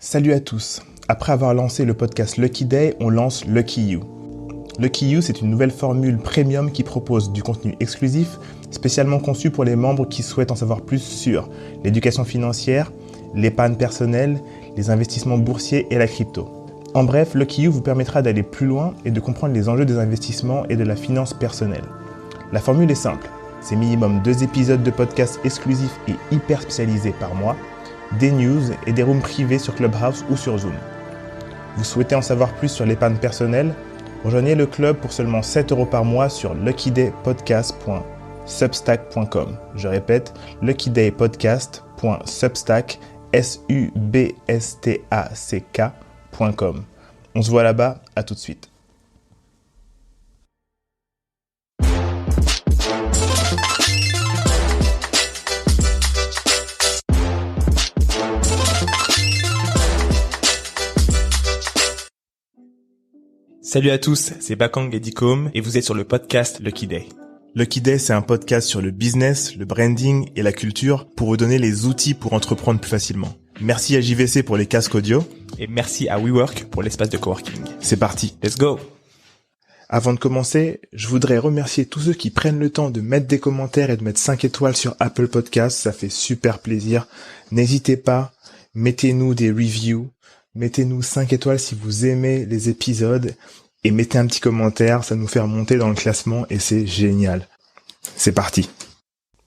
Salut à tous. Après avoir lancé le podcast Lucky Day, on lance Lucky You. Lucky You, c'est une nouvelle formule premium qui propose du contenu exclusif, spécialement conçu pour les membres qui souhaitent en savoir plus sur l'éducation financière, l'épargne personnelle, les investissements boursiers et la crypto. En bref, Lucky You vous permettra d'aller plus loin et de comprendre les enjeux des investissements et de la finance personnelle. La formule est simple, c'est minimum 2 épisodes de podcasts exclusifs et hyper spécialisés par mois, des news et des rooms privés sur Clubhouse ou sur Zoom. Vous souhaitez en savoir plus sur l'épargne personnelle? Rejoignez le club pour seulement 7 € par mois sur luckydaypodcast.substack.com. Je répète, luckydaypodcast.substack.com. On se voit là-bas, à tout de suite. Salut à tous, c'est Bakang et Dicom et vous êtes sur le podcast Lucky Day. Lucky Day, c'est un podcast sur le business, le branding et la culture pour vous donner les outils pour entreprendre plus facilement. Merci à JVC pour les casques audio. Et merci à WeWork pour l'espace de coworking. C'est parti. Let's go! Avant de commencer, je voudrais remercier tous ceux qui prennent le temps de mettre des commentaires et de mettre 5 étoiles sur Apple Podcasts. Ça fait super plaisir. N'hésitez pas, mettez-nous des reviews. Mettez-nous 5 étoiles si vous aimez les épisodes et mettez un petit commentaire, ça nous fait remonter dans le classement et c'est génial. C'est parti.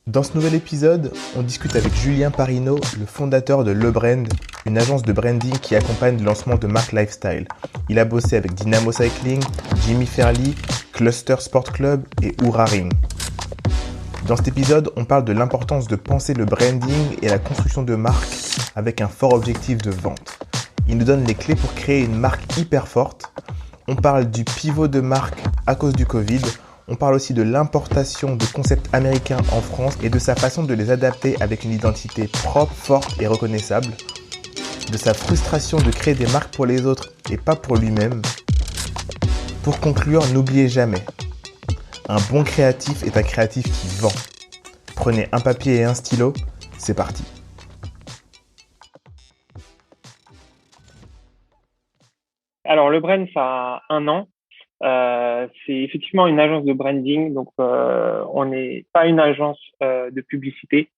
Dans ce nouvel épisode, on discute avec Julien Parino, le fondateur de LeBrand, une agence de branding qui accompagne le lancement de marques lifestyle. Il a bossé avec Dynamo Cycling, Jimmy Fairley, Cluster Sport Club et Oura Ring. Dans cet épisode, on parle de l'importance de penser le branding et la construction de marques avec un fort objectif de vente. Il nous donne les clés pour créer une marque hyper forte. On parle du pivot de marque à cause du Covid. On parle aussi de l'importation de concepts américains en France et de sa façon de les adapter avec une identité propre, forte et reconnaissable. De sa frustration de créer des marques pour les autres et pas pour lui-même. Pour conclure, n'oubliez jamais, un bon créatif est un créatif qui vend. Prenez un papier et un stylo, c'est parti. Alors, le brand, ça a 1 an. C'est effectivement une agence de branding, donc on n'est pas une agence de publicité,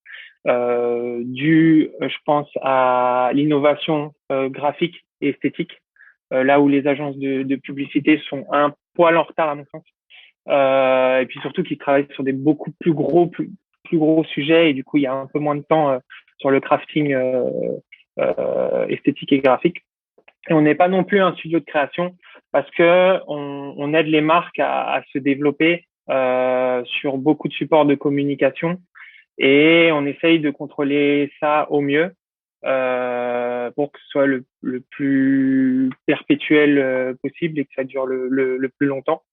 je pense, à l'innovation graphique et esthétique, là où les agences de publicité sont un poil en retard à mon sens. Et puis surtout qu'ils travaillent sur des beaucoup plus gros sujets et du coup il y a un peu moins de temps sur le crafting esthétique et graphique. Et on n'est pas non plus un studio de création parce que on aide les marques à se développer sur beaucoup de supports de communication et on essaye de contrôler ça au mieux pour que ce soit le plus perpétuel possible et que ça dure le plus longtemps.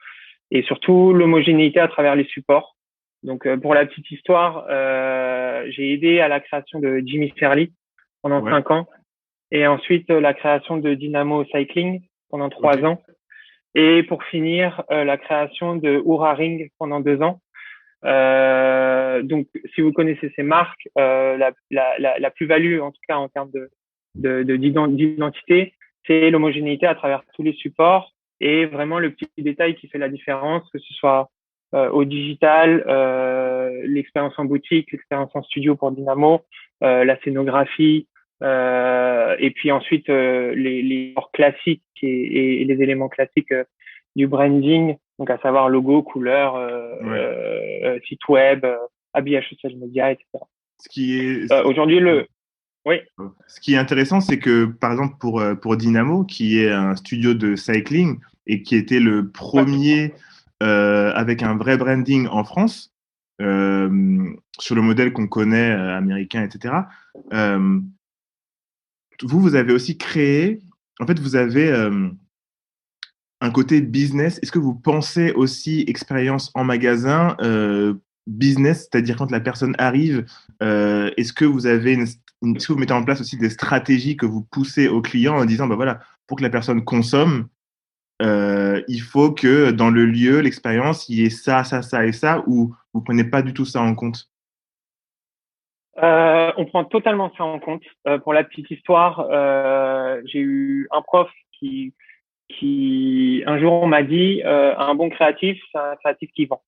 Et surtout l'homogénéité à travers les supports. Donc pour la petite histoire, j'ai aidé à la création de Jimmy Fairley pendant 5 ans. Et ensuite, la création de Dynamo Cycling pendant 3 ans. Et pour finir, la création de Oura Ring pendant 2 ans. Donc, si vous connaissez ces marques, la plus-value, en tout cas en termes d'identité, c'est l'homogénéité à travers tous les supports et vraiment le petit détail qui fait la différence, que ce soit au digital, l'expérience en boutique, l'expérience en studio pour Dynamo, la scénographie, et puis ensuite les classiques et les éléments classiques du branding, donc à savoir logo, couleur, site web, habillage social media, etc. Ce qui est aujourd'hui Ce qui est intéressant, c'est que par exemple pour Dynamo, qui est un studio de cycling et qui était le premier avec un vrai branding en France, sur le modèle qu'on connaît américain, etc. Vous avez aussi créé, en fait, vous avez un côté business. Est-ce que vous pensez aussi expérience en magasin, business, c'est-à-dire quand la personne arrive, est-ce que vous avez est-ce que vous mettez en place aussi des stratégies que vous poussez aux clients en disant, bah voilà, pour que la personne consomme, il faut que dans le lieu, l'expérience, il y ait ça, ça, ça et ça, ou vous prenez pas du tout ça en compte? On prend totalement ça en compte. Pour la petite histoire, j'ai eu un prof qui un jour m'a dit un bon créatif, c'est un créatif qui vend.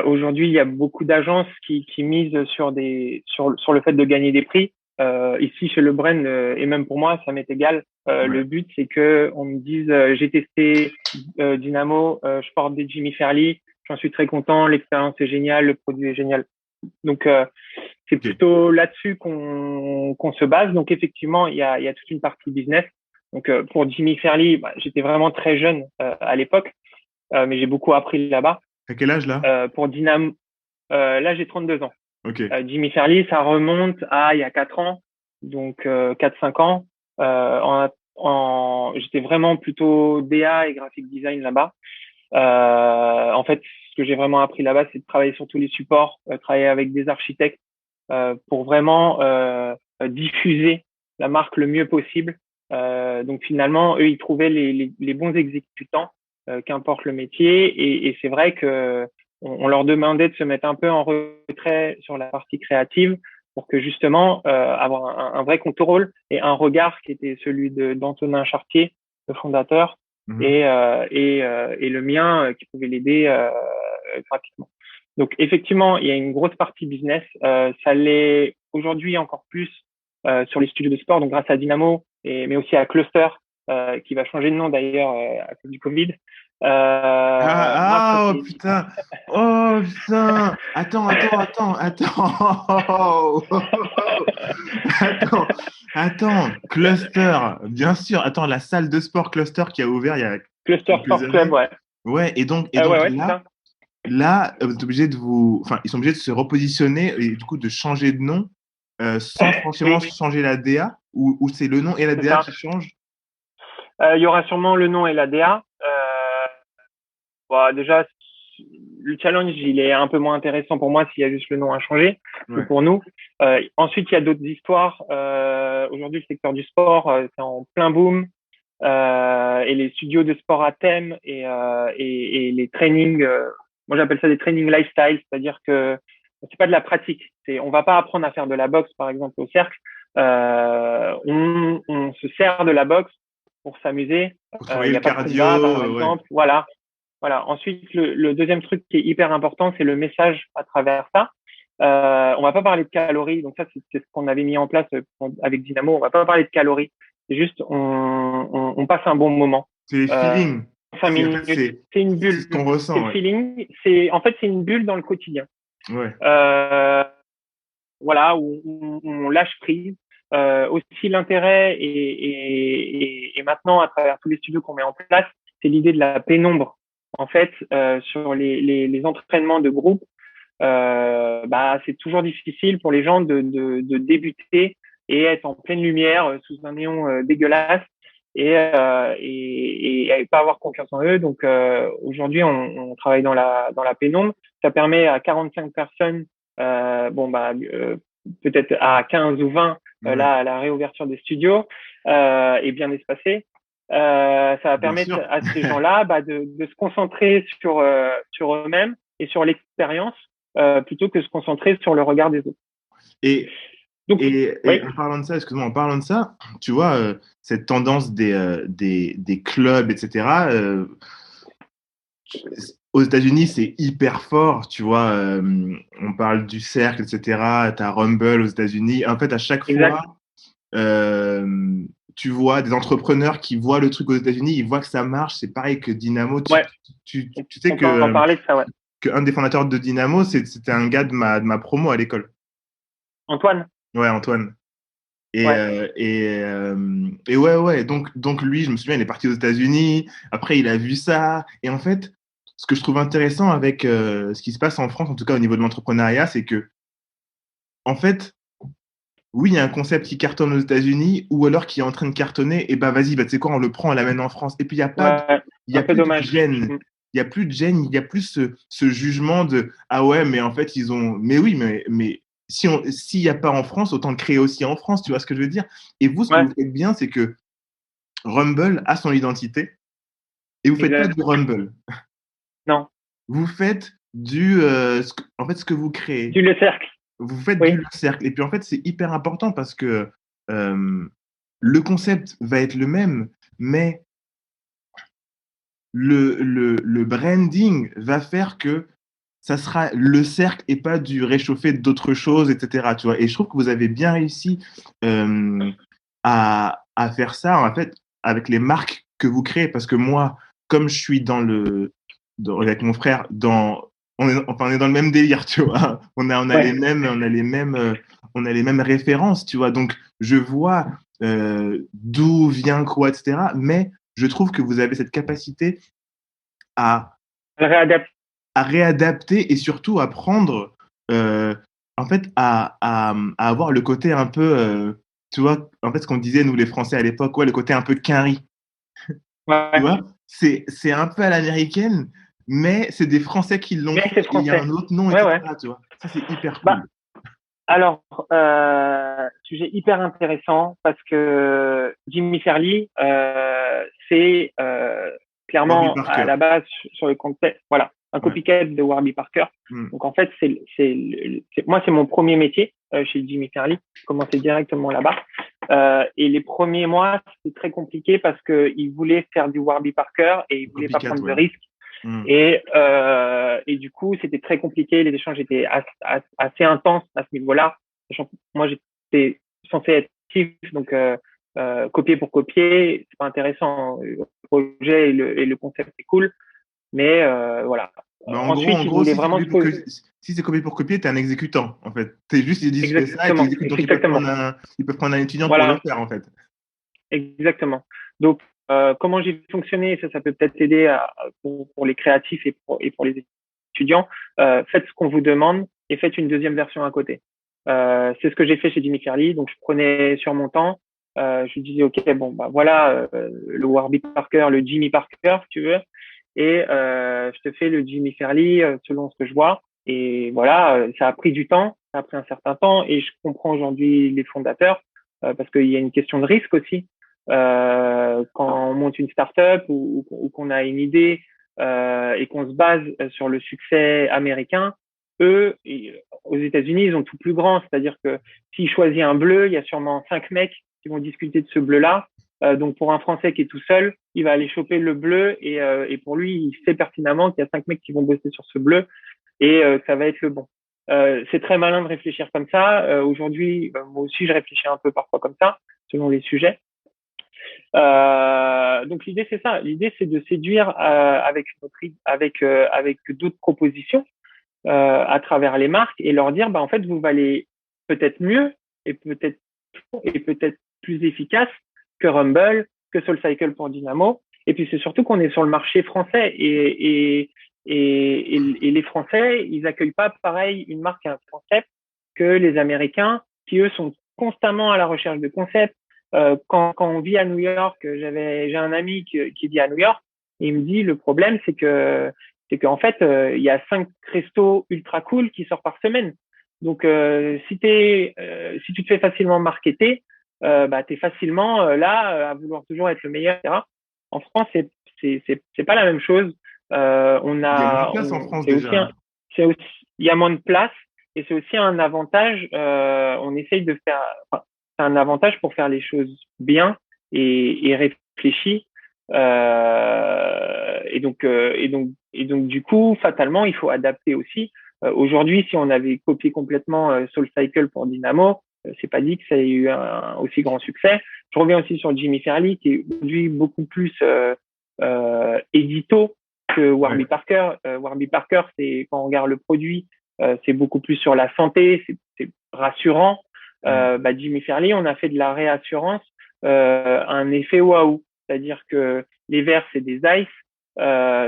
Aujourd'hui, il y a beaucoup d'agences qui misent sur le fait de gagner des prix. Ici, chez Le Bren, et même pour moi, ça m'est égal. Le but, c'est que on me dise, j'ai testé Dynamo, je porte des Jimmy Fairley, j'en suis très content, l'expérience est géniale, le produit est génial. Donc, c'est plutôt là-dessus qu'on se base. Donc, effectivement, il y a toute une partie business. Donc, pour Jimmy Fairley, j'étais vraiment très jeune à l'époque, mais j'ai beaucoup appris là-bas. À quel âge là? Pour Dynamo, là j'ai 32 ans. Ok. Jimmy Fairley, ça remonte à il y a 4 ans, donc 4-5 ans. J'étais vraiment plutôt DA et graphic design là-bas. En fait, ce que j'ai vraiment appris là-bas, c'est de travailler sur tous les supports, travailler avec des architectes pour vraiment diffuser la marque le mieux possible. Donc finalement, eux, ils trouvaient les bons exécutants, qu'importe le métier. Et c'est vrai que on leur demandait de se mettre un peu en retrait sur la partie créative pour que justement avoir un vrai contrôle et un regard qui était celui d'Antonin Chartier, le fondateur, et le mien qui pouvait l'aider gratuitement. Donc effectivement, il y a une grosse partie business. Ça l'est aujourd'hui encore plus sur les studios de sport, donc grâce à Dynamo, mais aussi à Cluster, qui va changer de nom d'ailleurs à cause du Covid. Oh putain! Oh putain! Attends! Attends! Cluster, bien sûr. Attends, la salle de sport Cluster qui a ouvert il y a Cluster quelques Sport années. Club, ouais. Ouais, et donc Ouais, là, vous êtes obligé ils sont obligés de se repositionner et du coup de changer de nom sans forcément changer la DA ou c'est le nom et la DA qui changent? Il y aura sûrement le nom et la DA. Déjà, le challenge, il est un peu moins intéressant pour moi s'il y a juste le nom à changer que pour nous. Ensuite, il y a d'autres histoires. Aujourd'hui, le secteur du sport, c'est en plein boom. Et les studios de sport à thème et les trainings, moi j'appelle ça des trainings lifestyle, c'est-à-dire que c'est pas de la pratique. On va pas apprendre à faire de la boxe, par exemple, au cercle. On se sert de la boxe pour s'amuser. Pour Il travailler n'y le a pas de cardio, combat, par exemple. Voilà. Ensuite, le deuxième truc qui est hyper important, c'est le message à travers ça. On va pas parler de calories. Donc ça, c'est ce qu'on avait mis en place avec Dynamo. On va pas parler de calories. C'est juste, on passe un bon moment. c'est les feelings. 5 minutes. C'est une bulle. C'est ce qu'on ressent. C'est le feeling. En fait, c'est une bulle dans le quotidien. Ouais. Où on lâche prise. Aussi l'intérêt et maintenant à travers tous les studios qu'on met en place, c'est l'idée de la pénombre. En fait, sur les entraînements de groupe, c'est toujours difficile pour les gens de débuter et être en pleine lumière sous un néon dégueulasse et pas avoir confiance en eux. Donc aujourd'hui, on travaille dans la pénombre. Ça permet à 45 personnes, peut-être à 15 ou 20 la réouverture des studios est bien espacée. Ça va permettre à ces gens-là de se concentrer sur eux-mêmes et sur l'expérience plutôt que se concentrer sur le regard des autres. Et en parlant de ça, tu vois, cette tendance des clubs, etc., aux États-Unis, c'est hyper fort, tu vois. On parle du cercle, etc. Tu as Rumble aux États-Unis. En fait, à chaque fois, tu vois des entrepreneurs qui voient le truc aux États-Unis, ils voient que ça marche. C'est pareil que Dynamo. Tu sais on parlait de ça, qu'un des fondateurs de Dynamo, c'était un gars de ma promo à l'école. Antoine. Ouais, Antoine. Et donc lui, je me souviens, il est parti aux États-Unis. Après, il a vu ça. Et en fait, ce que je trouve intéressant avec ce qui se passe en France, en tout cas au niveau de l'entrepreneuriat, c'est que, en fait, oui, il y a un concept qui cartonne aux États-Unis ou alors qui est en train de cartonner. Et vas-y, tu sais quoi, on le prend, on l'amène en France. Et puis, il n'y a pas de gêne. Il n'y a plus de gêne, il n'y a plus ce jugement de ah ouais, mais en fait, ils ont. Mais oui, mais s'il n'y a pas en France, autant le créer aussi en France, tu vois ce que je veux dire? Et vous, ce que vous faites bien, c'est que Rumble a son identité et vous ne faites pas du Rumble. Non. Vous faites ce que vous créez. Le cercle. vous faites Oui. du cercle. Et puis en fait, c'est hyper important parce que le concept va être le même, mais le branding va faire que ça sera le cercle et pas du réchauffé d'autres choses, etc. Tu vois. Et je trouve que vous avez bien réussi à faire ça, en fait, avec les marques que vous créez. Parce que moi, comme je suis avec mon frère, on est dans le même délire, tu vois. On a Ouais. les mêmes références, tu vois. Donc, je vois d'où vient quoi, etc. Mais je trouve que vous avez cette capacité à Elle réadapte. réadapter et surtout à prendre, en fait, à avoir le côté un peu, tu vois, en fait, ce qu'on disait, nous, les Français à l'époque, ouais, le côté un peu quinri, tu Ouais. vois, c'est un peu à l'américaine, mais c'est des Français qui l'ont Mais fait, c'est et il y a français. un autre nom, Ouais, ouais. etc., tu vois. Ça, c'est hyper Bah, cool. alors, sujet hyper intéressant parce que Jimmy Fairley, c'est Warby clairement à Parker. la base sur le concept, voilà, un Ouais. copycat de Warby Parker. Mm. Donc en fait, moi c'est mon premier métier chez Jimmy Fairley. J'ai commencé directement là-bas. Et les premiers mois, c'était très compliqué parce que il voulait faire du Warby Parker et il voulait pas Copycat, prendre de ouais. risques. Mm. Et du coup, c'était très compliqué. Les échanges étaient assez intenses à ce niveau-là. Moi, j'étais censé être actif, donc copier pour copier, c'est pas intéressant. Le projet et le concept est cool, mais voilà. Bah, Ensuite, en ils gros, voulaient vraiment se poser. si c'est copié pour copier, t'es un exécutant, en fait. T'es juste, ils disent fais ça et Exactement, t'exécutes. Donc, exactement. ils peuvent prendre un étudiant pour le Voilà, faire, en fait. exactement. Donc, comment j'ai fonctionné, ça peut peut-être aider pour les créatifs et pour les étudiants. Faites ce qu'on vous demande et faites une deuxième version à côté. C'est ce que j'ai fait chez Jimmy Fairley. Donc, je prenais sur mon temps. Je disais, OK, bon, bah voilà, le Warby Parker, le Jimmy Parker, si tu veux. Et je te fais le Jimmy Fairley selon ce que je vois. Et voilà, ça a pris du temps, ça a pris un certain temps. Et je comprends aujourd'hui les fondateurs parce qu'il y a une question de risque aussi quand on monte une startup ou qu'on a une idée et qu'on se base sur le succès américain, eux, aux États-Unis, ils ont tout plus grand. C'est-à-dire que s'il choisit un bleu, il y a sûrement 5 mecs qui vont discuter de ce bleu-là. Donc pour un Français qui est tout seul, il va aller choper le bleu et pour lui, il sait pertinemment qu'il y a 5 mecs qui vont bosser sur ce bleu et que ça va être le bon. C'est très malin de réfléchir comme ça. Aujourd'hui, moi aussi, je réfléchis un peu parfois comme ça, selon les sujets. Donc l'idée c'est ça. L'idée c'est de séduire avec d'autres propositions à travers les marques et leur dire bah en fait vous valez peut-être mieux et peut-être plus efficace que Rumble, que SoulCycle pour Dynamo. Et puis c'est surtout qu'on est sur le marché français et les Français ils accueillent pas pareil une marque et un concept que les Américains qui eux sont constamment à la recherche de concepts. Quand on vit à New York, j'ai un ami qui vit à New York et il me dit le problème c'est qu'en fait il y a 5 restos ultra cool qui sortent par semaine. Donc si tu te fais facilement marketer, bah t'es facilement là à vouloir toujours être le meilleur, etc. En France c'est pas la même chose. Il y a moins de place en France, C'est déjà, aussi hein. il y a moins de place et c'est aussi un avantage. On essaye de faire enfin, c'est un avantage pour faire les choses bien et réfléchi. Et donc, du coup, fatalement, il faut adapter aussi. Aujourd'hui, si on avait copié complètement SoulCycle pour Dynamo, c'est pas dit que ça ait eu un aussi grand succès. Je reviens aussi sur Jimmy Fairley, qui est aujourd'hui beaucoup plus édito que Ouais. Warby Parker. Warby Parker, c'est quand on regarde le produit, c'est beaucoup plus sur la santé, c'est rassurant. Mm. Bah, Jimmy Fairley, on a fait de la réassurance, un effet waouh. C'est-à-dire que les verres, c'est des ice,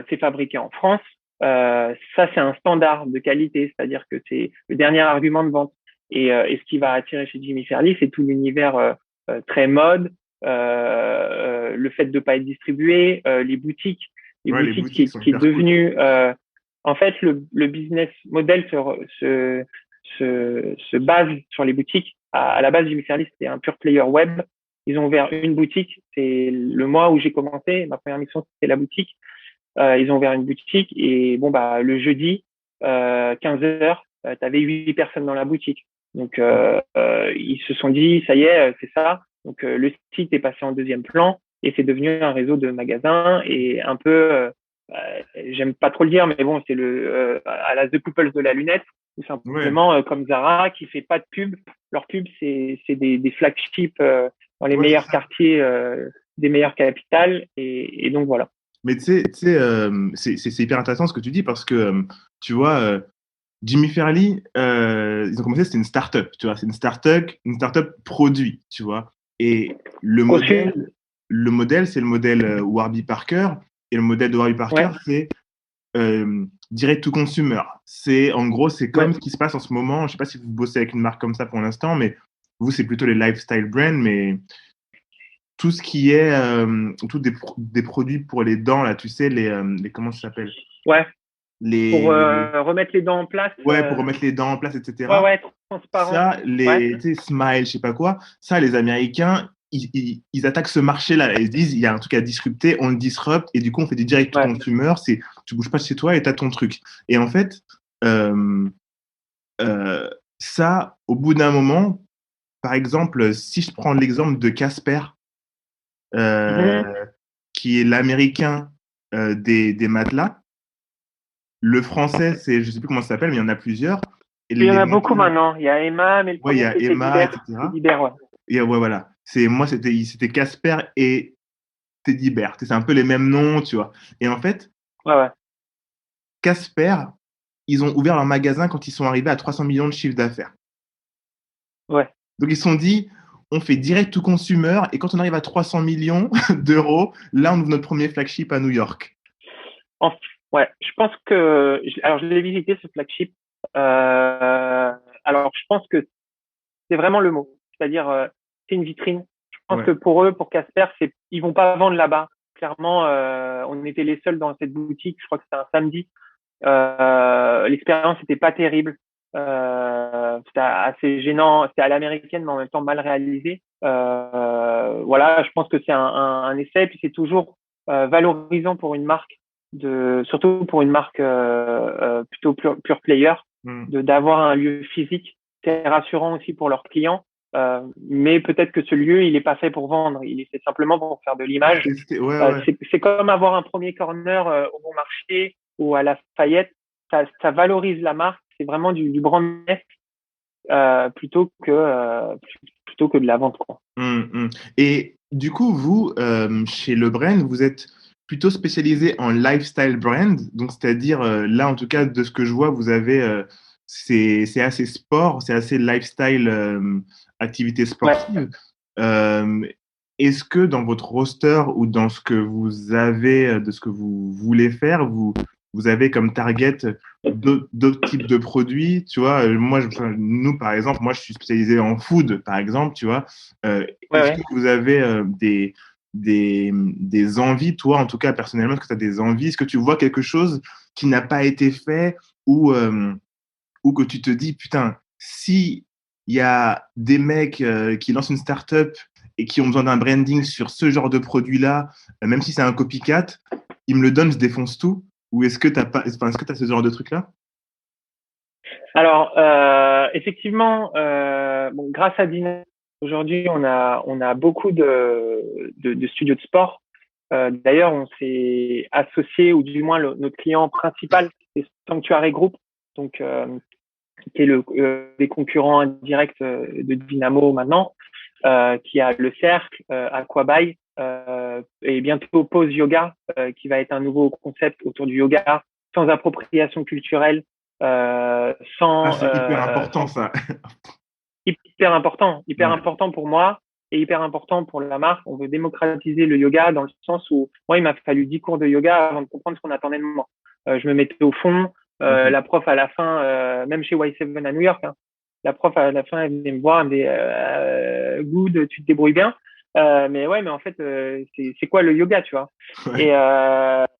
c'est fabriqué en France. Ça, c'est un standard de qualité, c'est-à-dire que c'est le dernier argument de vente. Et ce qui va attirer chez Jimmy Fairley, c'est tout l'univers très mode, le fait de ne pas être distribué, les Ouais, les boutiques boutiques sont qui est hyper cool. devenu, en fait, le business model se base sur les boutiques. À la base, Jimmy Fairley, c'était un pure player web. Ils ont ouvert une boutique. C'est le mois où j'ai commencé. Ma première mission, c'était la boutique. Ils ont ouvert une boutique et bon bah le jeudi 15h, tu avais 8 personnes dans la boutique. Donc, ils se sont dit, ça y est, c'est ça. Donc, le site est passé en deuxième plan et c'est devenu un réseau de magasins et un peu, j'aime pas trop le dire, mais bon, c'est à la The Couples de la lunette, ou Ouais. simplement comme Zara qui fait pas de pub. Leur pub, c'est des flagships dans les Ouais, c'est meilleurs ça. quartiers des meilleures capitales et donc voilà. Mais c'est hyper intéressant ce que tu dis parce que, tu vois, Jimmy Fairley, ils ont commencé, c'était une start-up, tu vois, c'est une start-up produit, tu vois. Et Conçu, le modèle, c'est le modèle Warby Parker. Et le modèle de Warby Parker, ouais, c'est direct to consumer. C'est, en gros, c'est comme ouais. ce qui se passe en ce moment. Je sais pas si vous bossez avec une marque comme ça pour l'instant, mais vous, c'est plutôt les lifestyle brands, mais tout ce qui est, des produits pour les dents, là, tu sais, comment ça s'appelle? Ouais, pour Les, remettre les dents en place. ouais, pour remettre les dents en place, Ouais, etc. ouais, transparent. Ça, Ouais, tu sais, Smile, je sais pas quoi, ça, les Américains, ils attaquent ce marché-là. Ils se disent, il y a un truc à disrupter, on le disrupte, et du coup, on fait du direct to ouais. consumer, c'est, tu bouges pas de chez toi et t'as ton truc. Et en fait, euh, euh, ça, au bout d'un moment, par exemple, si je prends l'exemple de Casper, Mhm. euh, qui est l'américain des matelas, le français, c'est, je sais plus comment ça s'appelle, mais il y en a plusieurs. Et Il y en les a beaucoup matelas, maintenant. Il y a Emma, mais le ouais, il y premier a c'était Emma, Libère. etc. Libère, ouais. Et ouais, voilà. Moi, c'était Casper et Teddy Bear. C'est un peu les mêmes noms, tu vois. Et en fait, Ouais, ouais. Casper, ils ont ouvert leur magasin quand ils sont arrivés à 300 millions de chiffre d'affaires. Ouais. Donc, ils se sont dit, on fait direct to consumer et quand on arrive à 300 millions d'euros, là, on ouvre notre premier flagship à New York. En- ouais. Je pense que, alors je l'ai visité ce flagship. Euh, alors je pense que c'est vraiment le mot. C'est-à-dire, c'est une vitrine. Je pense Ouais. que pour eux, pour Casper, ils vont pas vendre là-bas. Clairement, on était les seuls dans cette boutique. Je crois que c'était un samedi. L'expérience n'était pas terrible. C'était assez gênant. C'était à l'américaine, mais en même temps mal réalisé. Voilà, je pense que c'est un essai. Puis c'est toujours valorisant pour une marque, surtout pour une marque plutôt pure player, Mm. d'avoir un lieu physique. C'est rassurant aussi pour leurs clients. Mais peut-être que ce lieu, il est pas fait pour vendre. Il est fait simplement pour faire de Pour l'image. tester, ouais, ouais. C'est comme avoir un premier corner au bon marché ou à la Lafayette. Ça valorise la marque. C'est vraiment du brandness plutôt que de la vente, quoi. Mm, mm. Et du coup, vous, chez Le Brand, vous êtes plutôt spécialisé en lifestyle brand. Donc, c'est-à-dire, là, en tout cas, de ce que je vois, vous avez, c'est assez sport, c'est assez lifestyle, activité Ouais. sportive. Euh, Est-ce que dans votre roster ou dans ce que vous avez, de ce que vous voulez faire, vous avez comme target d'autres types de produits, tu vois? Moi, enfin, nous, par exemple, moi, je suis spécialisé en food, par exemple, tu vois. Ouais, Est-ce que ouais. vous avez des envies, toi, en tout cas, personnellement, est-ce que tu as des envies? Est-ce que tu vois quelque chose qui n'a pas été fait ou, ou que tu te dis, putain, si il y a des mecs qui lancent une startup et qui ont besoin d'un branding sur ce genre de produit-là, même si c'est un copycat, ils me le donnent, je défonce tout? Ou est-ce que tu as pas, enfin, est-ce que tu as ce genre de truc-là? Alors, effectivement, bon, grâce à Dynamo, aujourd'hui, on a beaucoup de studios de sport. D'ailleurs, on s'est associé, ou du moins notre client principal, c'est Sanctuary Group, donc qui est les concurrents indirects de Dynamo maintenant, qui a le Cercle, Aquabai, et bientôt Pose Yoga, qui va être un nouveau concept autour du yoga, sans appropriation culturelle, Ah, c'est hyper important, sans ça. hyper Ouais. important pour moi et hyper important pour la marque. On veut démocratiser le yoga dans le sens où moi, il m'a fallu 10 cours de yoga avant de comprendre ce qu'on attendait de moi. Je me mettais au fond. Ok. La prof à la fin, même chez Y7 à New York, hein, la prof à la fin, elle venait me voir, elle me dit good, tu te débrouilles bien. Mais ouais, mais en fait, c'est quoi le yoga, tu vois? Ouais.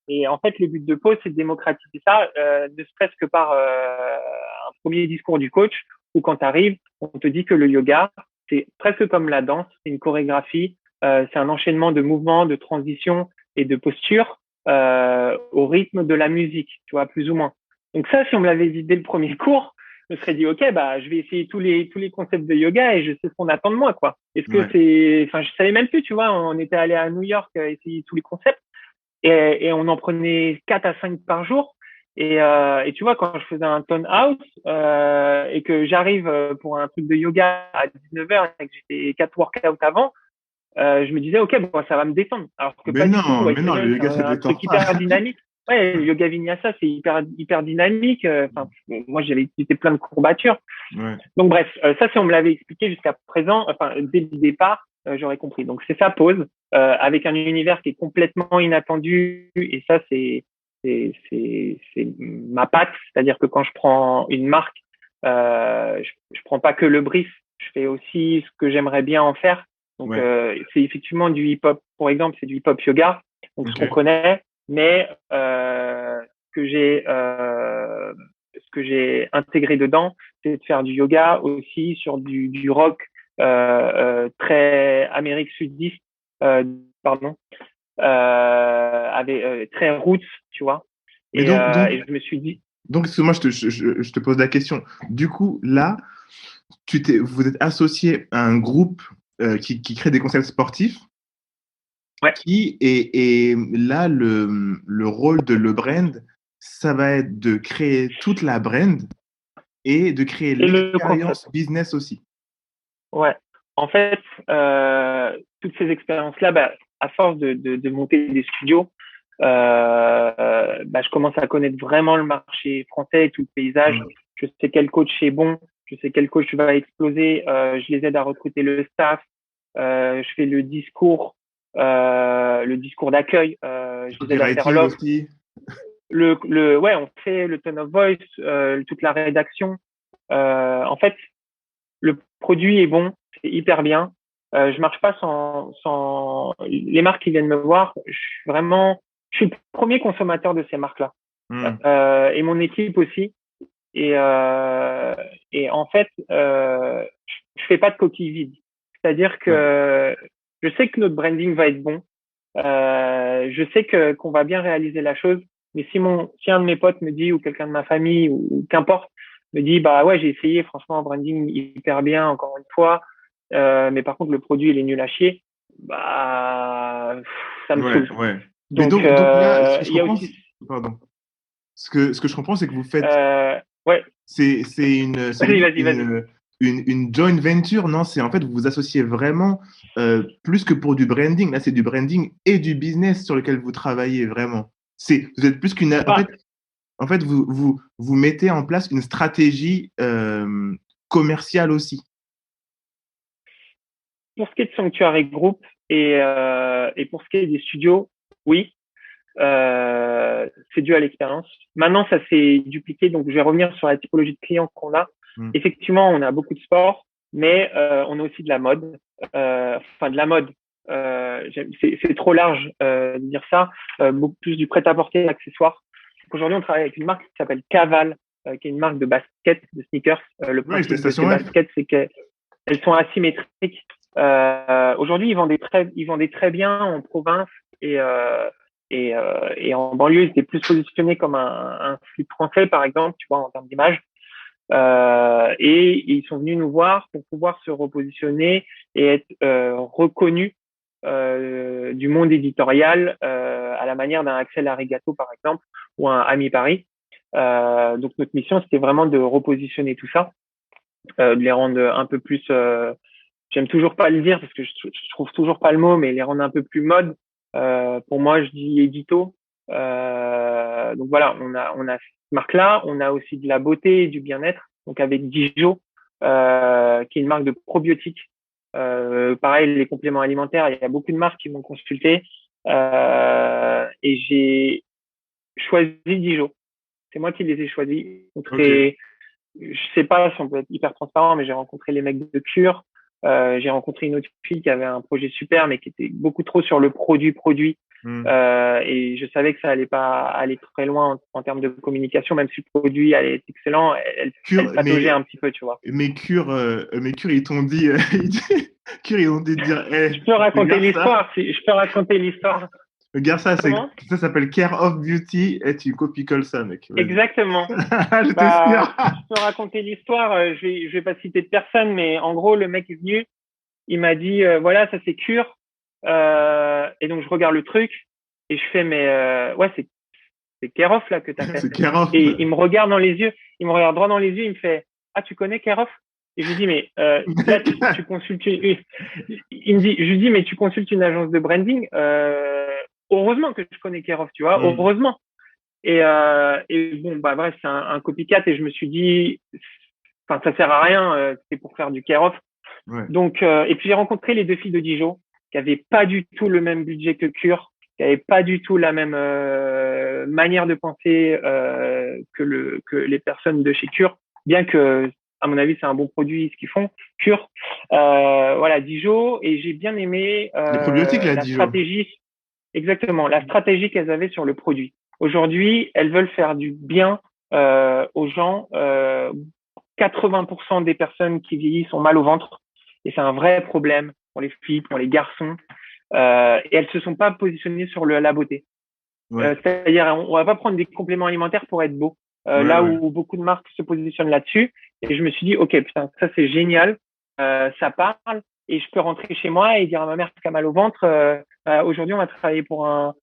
Et en fait, le but de pause, c'est de démocratiser ça, ne serait-ce que par un premier discours du coach, où quand tu arrives, on te dit que le yoga, c'est presque comme la danse, c'est une chorégraphie, c'est un enchaînement de mouvements, de transitions et de postures au rythme de la musique, tu vois, plus ou moins. Donc ça, si on me l'avait dit dès le premier cours, me serais dit, OK, bah, je vais essayer tous les concepts de yoga et je sais ce qu'on attend de moi, quoi. Est-ce que je savais même plus, tu vois, on était allé à New York essayer tous les concepts et on en prenait 4 à 5 par jour. Et tu vois, quand je faisais un tone house et que j'arrive pour un truc de yoga à 19h et que j'ai fait 4 workouts avant, je me disais, OK, bon, ça va me détendre. Alors que pas du tout. Mais non, le yoga, C'est ça un détend truc pas. hyper dynamique. Ouais, le yoga vinyasa, c'est hyper dynamique. Enfin, moi, j'étais plein de courbatures. Ouais. Donc, bref, ça, si on me l'avait expliqué jusqu'à présent, enfin, dès le départ, j'aurais compris. Donc, c'est ça, pause, avec un univers qui est complètement inattendu. Et ça, c'est ma patte. C'est-à-dire que quand je prends une marque, je prends pas que le brief. Je fais aussi ce que j'aimerais bien en faire. Donc, c'est effectivement du hip-hop. Pour exemple, c'est du hip-hop yoga. Donc, ce qu'on connaît, mais ce que j'ai intégré dedans, c'est de faire du yoga aussi sur du rock très Amérique sudiste, pardon, avec très roots, tu vois. Mais Et je me suis dit. Donc, excuse-moi, je te pose la question. Du coup, là, vous êtes associé à un groupe qui crée des concepts sportifs. Ouais. Et là, le rôle de le brand, ça va être de créer toute la brand et de créer l'expérience business aussi. Ouais. En fait, toutes ces expériences-là, bah, à force de monter des studios, je commence à connaître vraiment le marché français et tout le paysage. Je sais quel coach est bon, je sais quel coach va exploser. Je les aide à recruter le staff. Je fais le discours d'accueil. Je les aide à faire l'offre. Aussi. Ouais, on fait le tone of voice, toute la rédaction. En fait, le produit est bon, c'est hyper bien. Je marche pas sans les marques qui viennent me voir. Je suis le premier consommateur de ces marques-là. Et mon équipe aussi. Et en fait, je fais pas de coquille vide. C'est-à-dire que je sais que notre branding va être bon. Je sais qu'on va bien réaliser la chose. Mais si un de mes potes me dit, ou quelqu'un de ma famille, ou qu'importe, me dit, bah ouais, j'ai essayé, franchement, branding hyper bien, encore une fois, mais par contre, le produit, il est nul à chier, bah, ça me saoule. Ouais. Donc là, ce que je comprends, aussi. Pardon. Ce que je comprends, c'est que vous faites. Ouais. C'est une joint venture, non? C'est en fait, vous vous associez vraiment plus que pour du branding. Là, c'est du branding et du business sur lequel vous travaillez vraiment. Vous êtes plus qu'une. En fait, vous mettez en place une stratégie commerciale aussi. Pour ce qui est de Sanctuary Group et pour ce qui est des studios, oui, c'est dû à l'expérience. Maintenant, ça s'est dupliqué, donc je vais revenir sur la typologie de clients qu'on a. Effectivement, on a beaucoup de sport, mais on a aussi de la mode. Enfin, de la mode. C'est trop large de dire ça. Beaucoup plus du prêt-à-porter, accessoires. Aujourd'hui, on travaille avec une marque qui s'appelle Caval, qui est une marque de basket, de sneakers. Le principe de ces baskets, c'est qu'elles sont asymétriques. Aujourd'hui, ils vendaient très bien en province et en banlieue, ils étaient plus positionnés comme un slip français, par exemple, tu vois, en termes d'image. Et ils sont venus nous voir pour pouvoir se repositionner et être reconnus du monde éditorial à la manière d'un Axel Arigato, par exemple, ou un Ami Paris. Donc notre mission, c'était vraiment de repositionner tout ça, de les rendre un peu plus, j'aime toujours pas le dire parce que je trouve toujours pas le mot, mais les rendre un peu plus mode. Pour moi, je dis édito. Donc voilà, on a cette marque-là. On a aussi de la beauté et du bien-être. Donc avec Dijo, qui est une marque de probiotiques. Pareil, les compléments alimentaires. Il y a beaucoup de marques qui m'ont consulté et j'ai choisi Dijo. C'est moi qui les ai choisis. Donc je sais pas si on peut être hyper transparent, mais j'ai rencontré les mecs de Cure. J'ai rencontré une autre fille qui avait un projet super, mais qui était beaucoup trop sur le produit. Et je savais que ça allait pas aller très loin en termes de communication, même si le produit allait être excellent, elle pataugeait un petit peu, tu vois. Mais Cure, ils t'ont dit, Cure, ils ont dit de dire, je peux raconter l'histoire. Regarde ça, Comment? ça s'appelle Care of Beauty et tu copies-colles ça, mec. Vas-y. Exactement. J'étais Bah, sûr. pour te raconter l'histoire, je vais pas citer de personne, mais en gros, le mec est venu, il m'a dit, voilà, ça c'est cure. Et donc, je regarde le truc et je fais, mais ouais, c'est Keroff là que t'as fait. C'est Care of. Et il me regarde dans les yeux, il me regarde droit dans les yeux, il me fait, ah, tu connais Keroff? Et je lui dis, mais là, tu consultes il me dit, je lui dis, mais tu consultes une agence de branding. Heureusement que je connais Keroff, tu vois, Hmm. heureusement. Et bon, bah bref, c'est un copycat et je me suis dit, enfin, ça sert à rien, c'est pour faire du Keroff. Ouais. Donc, et puis j'ai rencontré les deux filles de Dijon qui avaient pas du tout le même budget que Cure, qui avaient pas du tout la même manière de penser que les personnes de chez Cure, bien que à mon avis c'est un bon produit ce qu'ils font. Cure, voilà Dijon, et j'ai bien aimé Les probiotiques, là, la Dijon. stratégie, exactement la stratégie qu'elles avaient sur le produit. Aujourd'hui, elles veulent faire du bien aux gens. 80% des personnes qui vieillissent ont mal au ventre. Et c'est un vrai problème pour les filles, pour les garçons. Et elles se sont pas positionnées sur la beauté. Ouais, C'est-à-dire, on va pas prendre des compléments alimentaires pour être beau. ouais, Là ouais. où beaucoup de marques se positionnent là-dessus. Et je me suis dit, OK, putain, ça c'est génial. Ça parle. Et je peux rentrer chez moi et dire à ma mère qui a mal au ventre, aujourd'hui, on va travailler pour un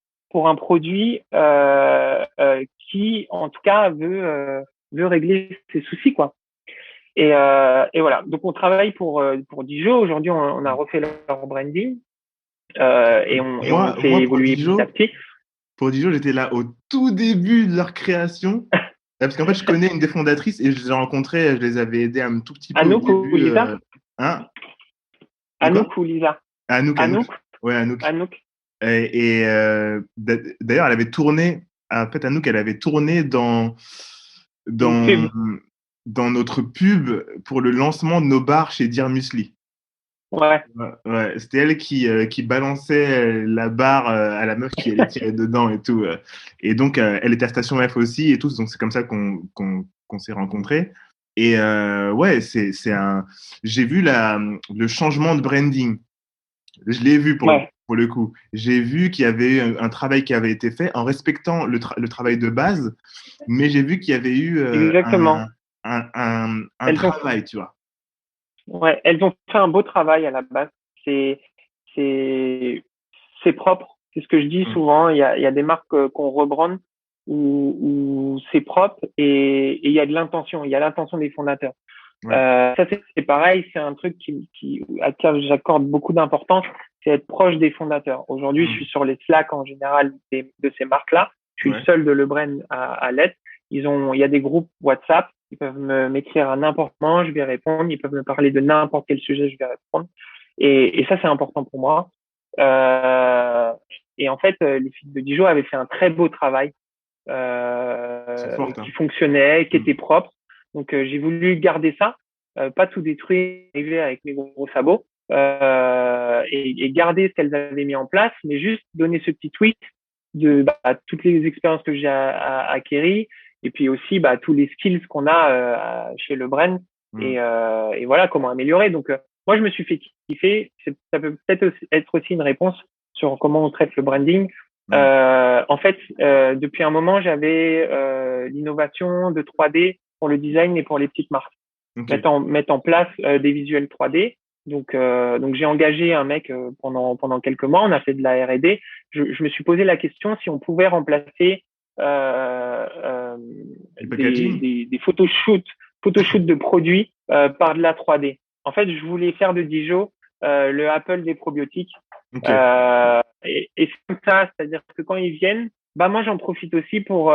produit qui, en tout cas, veut régler ses soucis, quoi. Et voilà. Donc, on travaille pour Dijon. Aujourd'hui, on a refait leur branding et on fait Moi, évoluer petit à petit. pour Dijon, j'étais là au tout début de leur création. Parce qu'en fait, je connais une des fondatrices et je les ai rencontrées, je les avais aidées un tout petit peu au Anouk ou début. Lisa? Hein? De quoi? Anouk ou Lisa? Anouk. Anouk? Ouais, Anouk. Anouk? D'ailleurs, elle avait tourné, en fait, Anouk, elle avait tourné Une dans, pub. dans notre pub pour le lancement de nos bars chez Dear Musli. Ouais. Ouais, ouais, c'était elle qui balançait la barre à la meuf qui allait tirer dedans et tout. Et donc, elle était à Station F aussi et tout. Donc, c'est comme ça qu'on s'est rencontrés. Et ouais, c'est un. J'ai vu le changement de branding. Je l'ai vu Ouais. pour le coup. J'ai vu qu'il y avait eu un travail qui avait été fait en respectant le travail de base, mais j'ai vu qu'il y avait eu Exactement. un Elles ont, travail, tu vois. ouais, elles ont fait un beau travail à la base. C'est, c'est, c'est propre. C'est ce que je dis Mm. souvent. Il y a des marques qu'on rebrande où c'est propre et il y a de l'intention. Il y a l'intention des fondateurs. Ouais. Ça, c'est pareil. C'est un truc à qui j'accorde beaucoup d'importance. C'est être proche des fondateurs. Aujourd'hui, je Mm. suis sur les Slack en général de ces marques-là. Je suis le Ouais. seul de Lebrun à l'être. Il y a des groupes WhatsApp. Ils peuvent m'écrire à n'importe moment, je vais répondre. Ils peuvent me parler de n'importe quel sujet, je vais répondre. Et ça, c'est important pour moi. Euh, et en fait, les filles de Dijon avaient fait un très beau travail Elles sont fortes, qui hein. fonctionnait, qui Mm. était propre. Donc, j'ai voulu garder ça, pas tout détruire, arriver avec mes gros sabots, et garder ce qu'elles avaient mis en place, mais juste donner ce petit tweak de toutes les expériences que j'ai acquéries et puis aussi tous les skills qu'on a chez le brand Mm. et voilà comment améliorer. Donc, moi, je me suis fait kiffer. Ça peut peut-être être aussi une réponse sur comment on traite le branding. Mm. En fait, depuis un moment, j'avais l'innovation de 3D pour le design et pour les petites marques. Ok. Mettre en place des visuels 3D. Donc j'ai engagé un mec pendant quelques mois. On a fait de la R&D. Je me suis posé la question si on pouvait remplacer Du packaging? des photoshoots de produits par de la 3D. En fait, je voulais faire de Dijon le Apple des probiotiques. Ok. Et c'est comme ça, c'est-à-dire que quand ils viennent, moi j'en profite aussi pour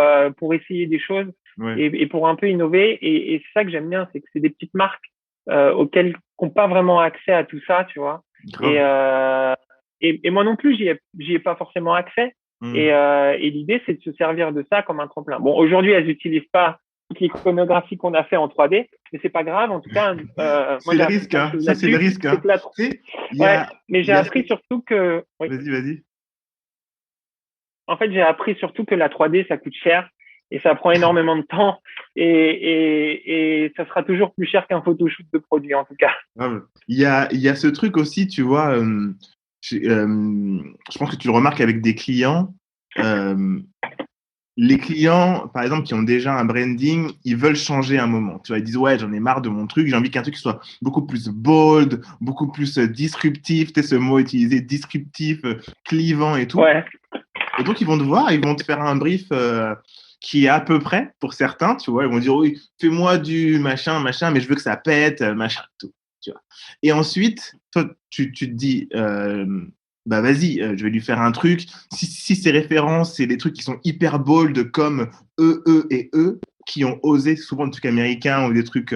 essayer des choses Ouais. et pour un peu innover. Et c'est ça que j'aime bien, c'est que c'est des petites marques auxquelles qui n'ont pas vraiment accès à tout ça, tu vois. Et, Grave. euh, et moi non plus, j'y ai pas forcément accès. Mm. Et l'idée, c'est de se servir de ça comme un tremplin. Bon, aujourd'hui, elles n'utilisent pas toute l'iconographie qu'on a fait en 3D, mais c'est pas grave. En tout cas, moi C'est j'ai le appris risque, plein de hein. choses Ça, c'est le là-dessus. risque, C'est hein. que la, Tu sais, ouais, mais il j'ai y a appris surtout que, oui, Vas-y, vas-y. en fait, j'ai appris surtout que la 3D, ça coûte cher et ça prend énormément de temps et ça sera toujours plus cher qu'un photoshoot de produit, en tout cas. Grave. Il y a ce truc aussi, tu vois, je pense que tu le remarques avec des clients. Euh, les clients, par exemple, qui ont déjà un branding, ils veulent changer un moment. Tu vois, ils disent, ouais, j'en ai marre de mon truc, j'ai envie qu'un truc soit beaucoup plus bold, beaucoup plus disruptif. Tu sais, ce mot utilisé, disruptif, clivant et tout. Ouais. Et donc, ils vont te voir, ils vont te faire un brief qui est à peu près pour certains, tu vois. Ils vont dire, oui, fais-moi du machin, machin, mais je veux que ça pète, machin, tout. Tu vois. Et ensuite, toi, tu te dis, bah vas-y, je vais lui faire un truc. Si ces références, c'est des trucs qui sont hyper bold comme eux et eux, qui ont osé souvent des trucs américains ou des trucs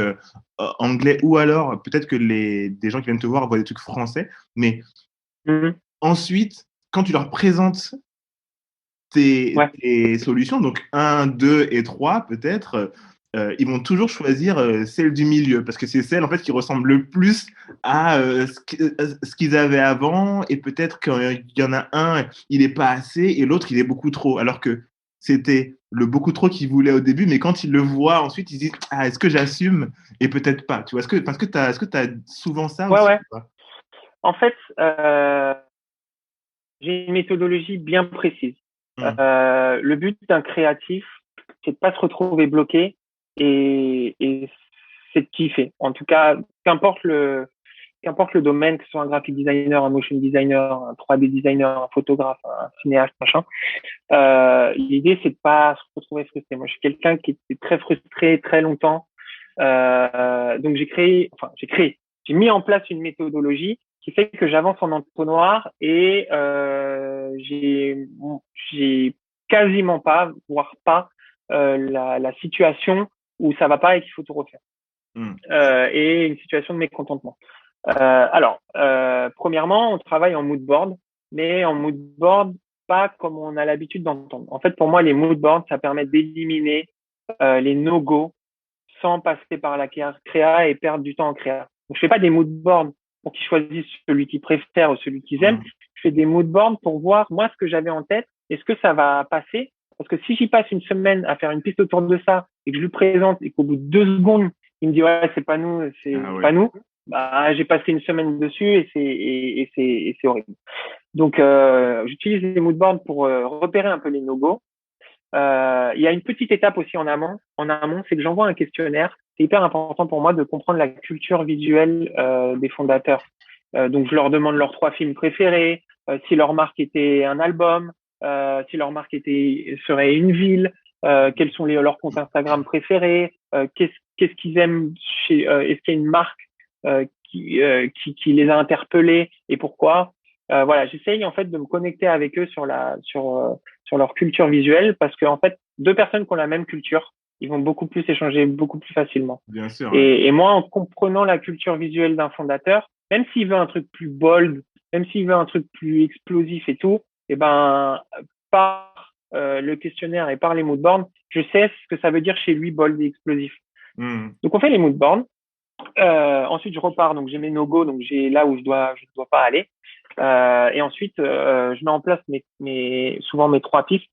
anglais, ou alors peut-être que des gens qui viennent te voir voient des trucs français, mais Mhm. ensuite, quand tu leur présentes Ouais. tes solutions, donc un, 2 et 3 peut-être, ils vont toujours choisir celle du milieu parce que c'est celle en fait qui ressemble le plus à ce qu'ils avaient avant et peut-être qu'il y en a un, il est pas assez et l'autre, il est beaucoup trop. Alors que c'était le beaucoup trop qu'ils voulaient au début, mais quand ils le voient ensuite, ils se disent ah, est-ce que j'assume et peut-être pas. Tu vois, est-ce que tu as souvent ça Ouais, aussi ouais. ou pas? En fait, j'ai une méthodologie bien précise. Hmm. Le but d'un créatif, c'est de pas se retrouver bloqué et c'est de kiffer. En tout cas, qu'importe le domaine, que ce soit un graphic designer, un motion designer, un 3D designer, un photographe, un cinéaste, machin. L'idée, c'est de pas se retrouver frustré. Moi, je suis quelqu'un qui était très frustré très longtemps. Donc, j'ai mis en place une méthodologie qui fait que j'avance en entonnoir et j'ai quasiment pas, voire pas, la situation où ça va pas et qu'il faut tout refaire. Hmm. Et une situation de mécontentement. Premièrement, on travaille en mood board, mais en mood board pas comme on a l'habitude d'entendre. En fait, pour moi, les mood boards, ça permet d'éliminer les no-go sans passer par la créa et perdre du temps en créa. Donc, je fais pas des mood boards pour qu'ils choisissent celui qu'ils préfèrent ou celui qu'ils aiment. Hmm. Je fais des mood boards pour voir, moi, ce que j'avais en tête, est-ce que ça va passer? Parce que si j'y passe une semaine à faire une piste autour de ça et que je lui présente et qu'au bout de 2 secondes, il me dit, ouais, c'est pas nous, c'est Ah ouais. pas nous, bah, j'ai passé une semaine dessus et c'est horrible. Donc, j'utilise les mood boards pour repérer un peu les no-go. Il y a une petite étape aussi en amont. En amont, c'est que j'envoie un questionnaire. C'est hyper important pour moi de comprendre la culture visuelle des fondateurs. Donc, je leur demande leurs 3 films préférés, si leur marque était un album, si leur marque serait une ville, quels sont leurs comptes Instagram préférés, qu'est-ce qu'ils aiment chez, est-ce qu'il y a une marque qui les a interpellés et pourquoi. Voilà, j'essaye en fait de me connecter avec eux sur leur culture visuelle parce que en fait, 2 personnes qui ont la même culture, ils vont beaucoup plus échanger beaucoup plus facilement. Bien sûr, ouais. Et moi, en comprenant la culture visuelle d'un fondateur, même s'il veut un truc plus bold, même s'il veut un truc plus explosif et tout, et ben par le questionnaire et par les moodboards, je sais ce que ça veut dire chez lui bold et explosif. Hmm. Donc on fait les moodboards. Ensuite, je repars. Donc j'ai mes no-go, donc j'ai là où je dois pas aller. Et ensuite, je mets en place souvent mes 3 pistes.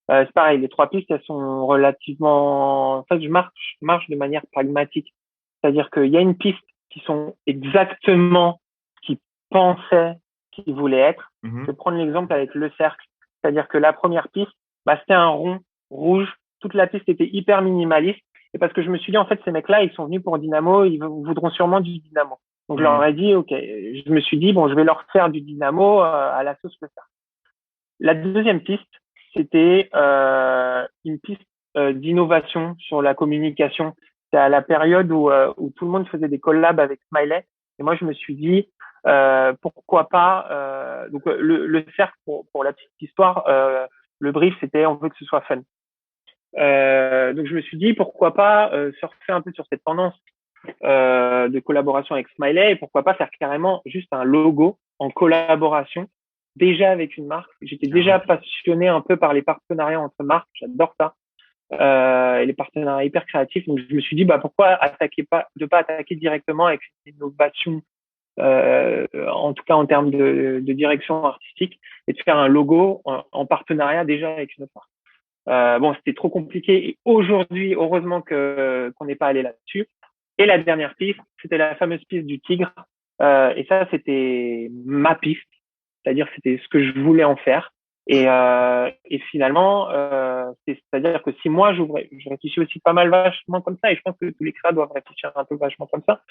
C'est pareil, les 3 pistes, elles sont relativement. En fait, je marche de manière pragmatique. C'est-à-dire qu'il y a une piste qui sont exactement ce qu'ils pensaient qu'ils voulaient être. Je Mhm. vais prendre l'exemple avec le cercle. C'est-à-dire que la première piste, bah, c'était un rond rouge. Toute la piste était hyper minimaliste. Et parce que je me suis dit, en fait, ces mecs-là, ils sont venus pour Dynamo, ils voudront sûrement du Dynamo. Donc, je leur Mhm. ai dit, OK, je me suis dit, bon, je vais leur faire du Dynamo à la sauce le cercle. La deuxième piste, c'était une piste d'innovation sur la communication. C'est à la période où tout le monde faisait des collabs avec Smiley. Et moi, je me suis dit, pourquoi pas. Donc, le cercle, pour la petite histoire, le brief, c'était on veut que ce soit fun. Donc, je me suis dit, pourquoi pas surfer un peu sur cette tendance de collaboration avec Smiley et pourquoi pas faire carrément juste un logo en collaboration déjà avec une marque. J'étais Ah déjà ouais. passionné un peu par les partenariats entre marques, j'adore ça. Et les partenariats hyper créatifs. Donc je me suis dit bah pourquoi pas attaquer directement avec une innovation en tout cas en termes de direction artistique et de faire un logo en partenariat déjà avec une autre marque. Bon, c'était trop compliqué et aujourd'hui, heureusement qu'on n'est pas allé là-dessus. Et la dernière piste, c'était la fameuse piste du tigre. Et ça, c'était ma piste. c'est-à-dire c'était ce que je voulais en faire. Et finalement, c'est-à-dire que si moi j'ouvrais, je réfléchis aussi pas mal vachement comme ça, et je pense que tous les créas doivent réfléchir un peu vachement comme ça.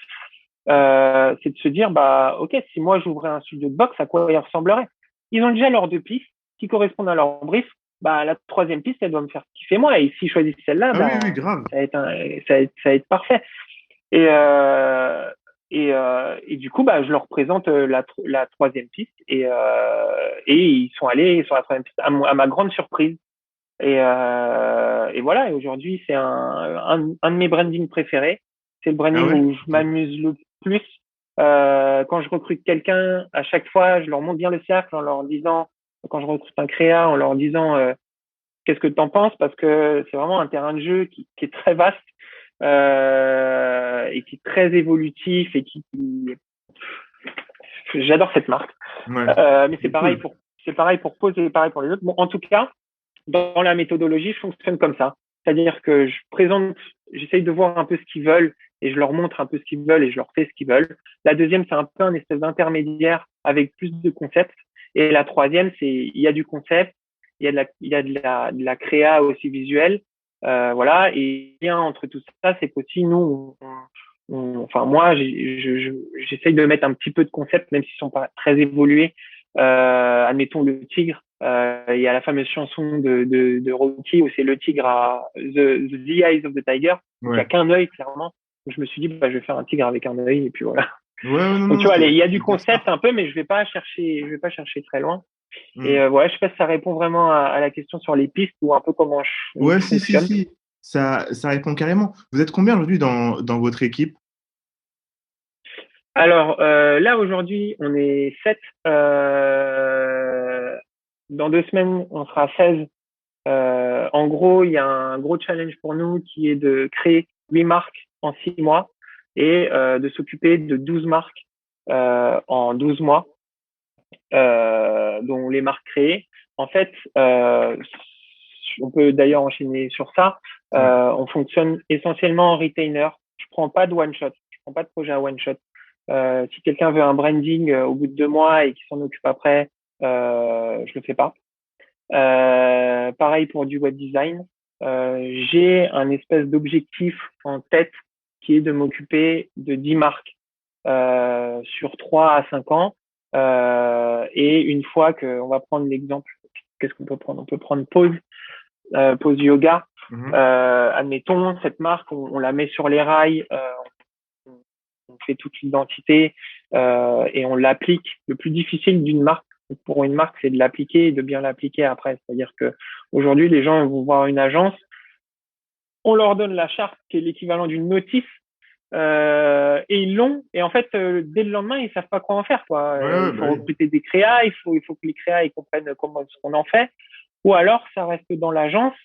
C'est de se dire, bah, ok, si moi j'ouvrais un studio de boxe, à quoi il ressemblerait? Ils ont déjà leurs deux pistes qui correspondent à leur brief. Bah, la troisième piste, elle doit me faire kiffer moi. Et s'ils choisissent celle-là, Ah oui, bah, oui, grave. ça va être parfait. Et, et du coup, bah, je leur présente la troisième piste et ils sont allés sur la troisième piste à ma grande surprise. Et voilà. Et aujourd'hui, c'est un de mes brandings préférés. C'est le Ah branding ouais? où je m'amuse le plus. Quand je recrute quelqu'un, à chaque fois, je leur montre bien le cercle en leur disant, quand je recrute un créa, en leur disant qu'est-ce que tu en penses, parce que c'est vraiment un terrain de jeu qui est très vaste et qui est très évolutif et j'adore cette marque. Ouais. Mais C'est cool. c'est pareil pour Pose et pareil pour les autres. Bon, en tout cas, dans la méthodologie, je fonctionne comme ça. C'est-à-dire que j'essaye de voir un peu ce qu'ils veulent et je leur montre un peu ce qu'ils veulent et je leur fais ce qu'ils veulent. La deuxième, c'est un peu un espèce d'intermédiaire avec plus de concepts. Et la troisième, il y a du concept, il y a de la créa aussi visuelle. Voilà. Et bien entre tout ça, c'est qu'aussi nous, enfin moi, j'essaye de mettre un petit peu de concept, même s'ils sont pas très évolués. Admettons le tigre. Il y a la fameuse chanson de Rocky où c'est le tigre à the Eyes of the Tiger. Donc, il n'y a Ouais. qu'un œil, clairement. Donc, je me suis dit, bah, je vais faire un tigre avec un œil et puis voilà. Ouais, non, Donc, non, tu vois, il y a c'est du hyper concept smart. un peu, mais je vais pas chercher très loin. Et Hmm. voilà, je sais pas si ça répond vraiment à la question sur les pistes ou un peu comment Ouais, je si, si, fonctionne. si. Ça répond carrément. Vous êtes combien aujourd'hui dans votre équipe? Alors, là, aujourd'hui, on est 7. Dans 2 semaines, on sera 16. En gros, il y a un gros challenge pour nous qui est de créer 8 marques en 6 mois et de s'occuper de 12 marques en 12 mois, dont les marques créées. En fait, on peut d'ailleurs enchaîner sur ça. Ouais. On fonctionne essentiellement en retainer. Je prends pas de one shot. Je prends pas de projet à one shot. Si quelqu'un veut un branding au bout de 2 mois et qu'il s'en occupe après, je le fais pas. Pareil pour du web design. J'ai un espèce d'objectif en tête qui est de m'occuper de 10 marques sur 3 à 5 ans. Et une fois que, on va prendre l'exemple, qu'est-ce qu'on peut prendre? On peut prendre Pose Yoga. Mhm. Admettons, cette marque, on la met sur les rails, on fait toute l'identité et on l'applique. Le plus difficile d'une marque, pour une marque, c'est de l'appliquer et de bien l'appliquer après. C'est-à-dire que aujourd'hui, les gens vont voir une agence, on leur donne la charte qui est l'équivalent d'une notice et ils l'ont. Et en fait, dès le lendemain, ils savent pas quoi en faire. Quoi. Ouais, ouais, Il bah faut oui. recruter des créas, il faut que les créas ils comprennent comment ce qu'on en fait. Ou alors, ça reste dans l'agence.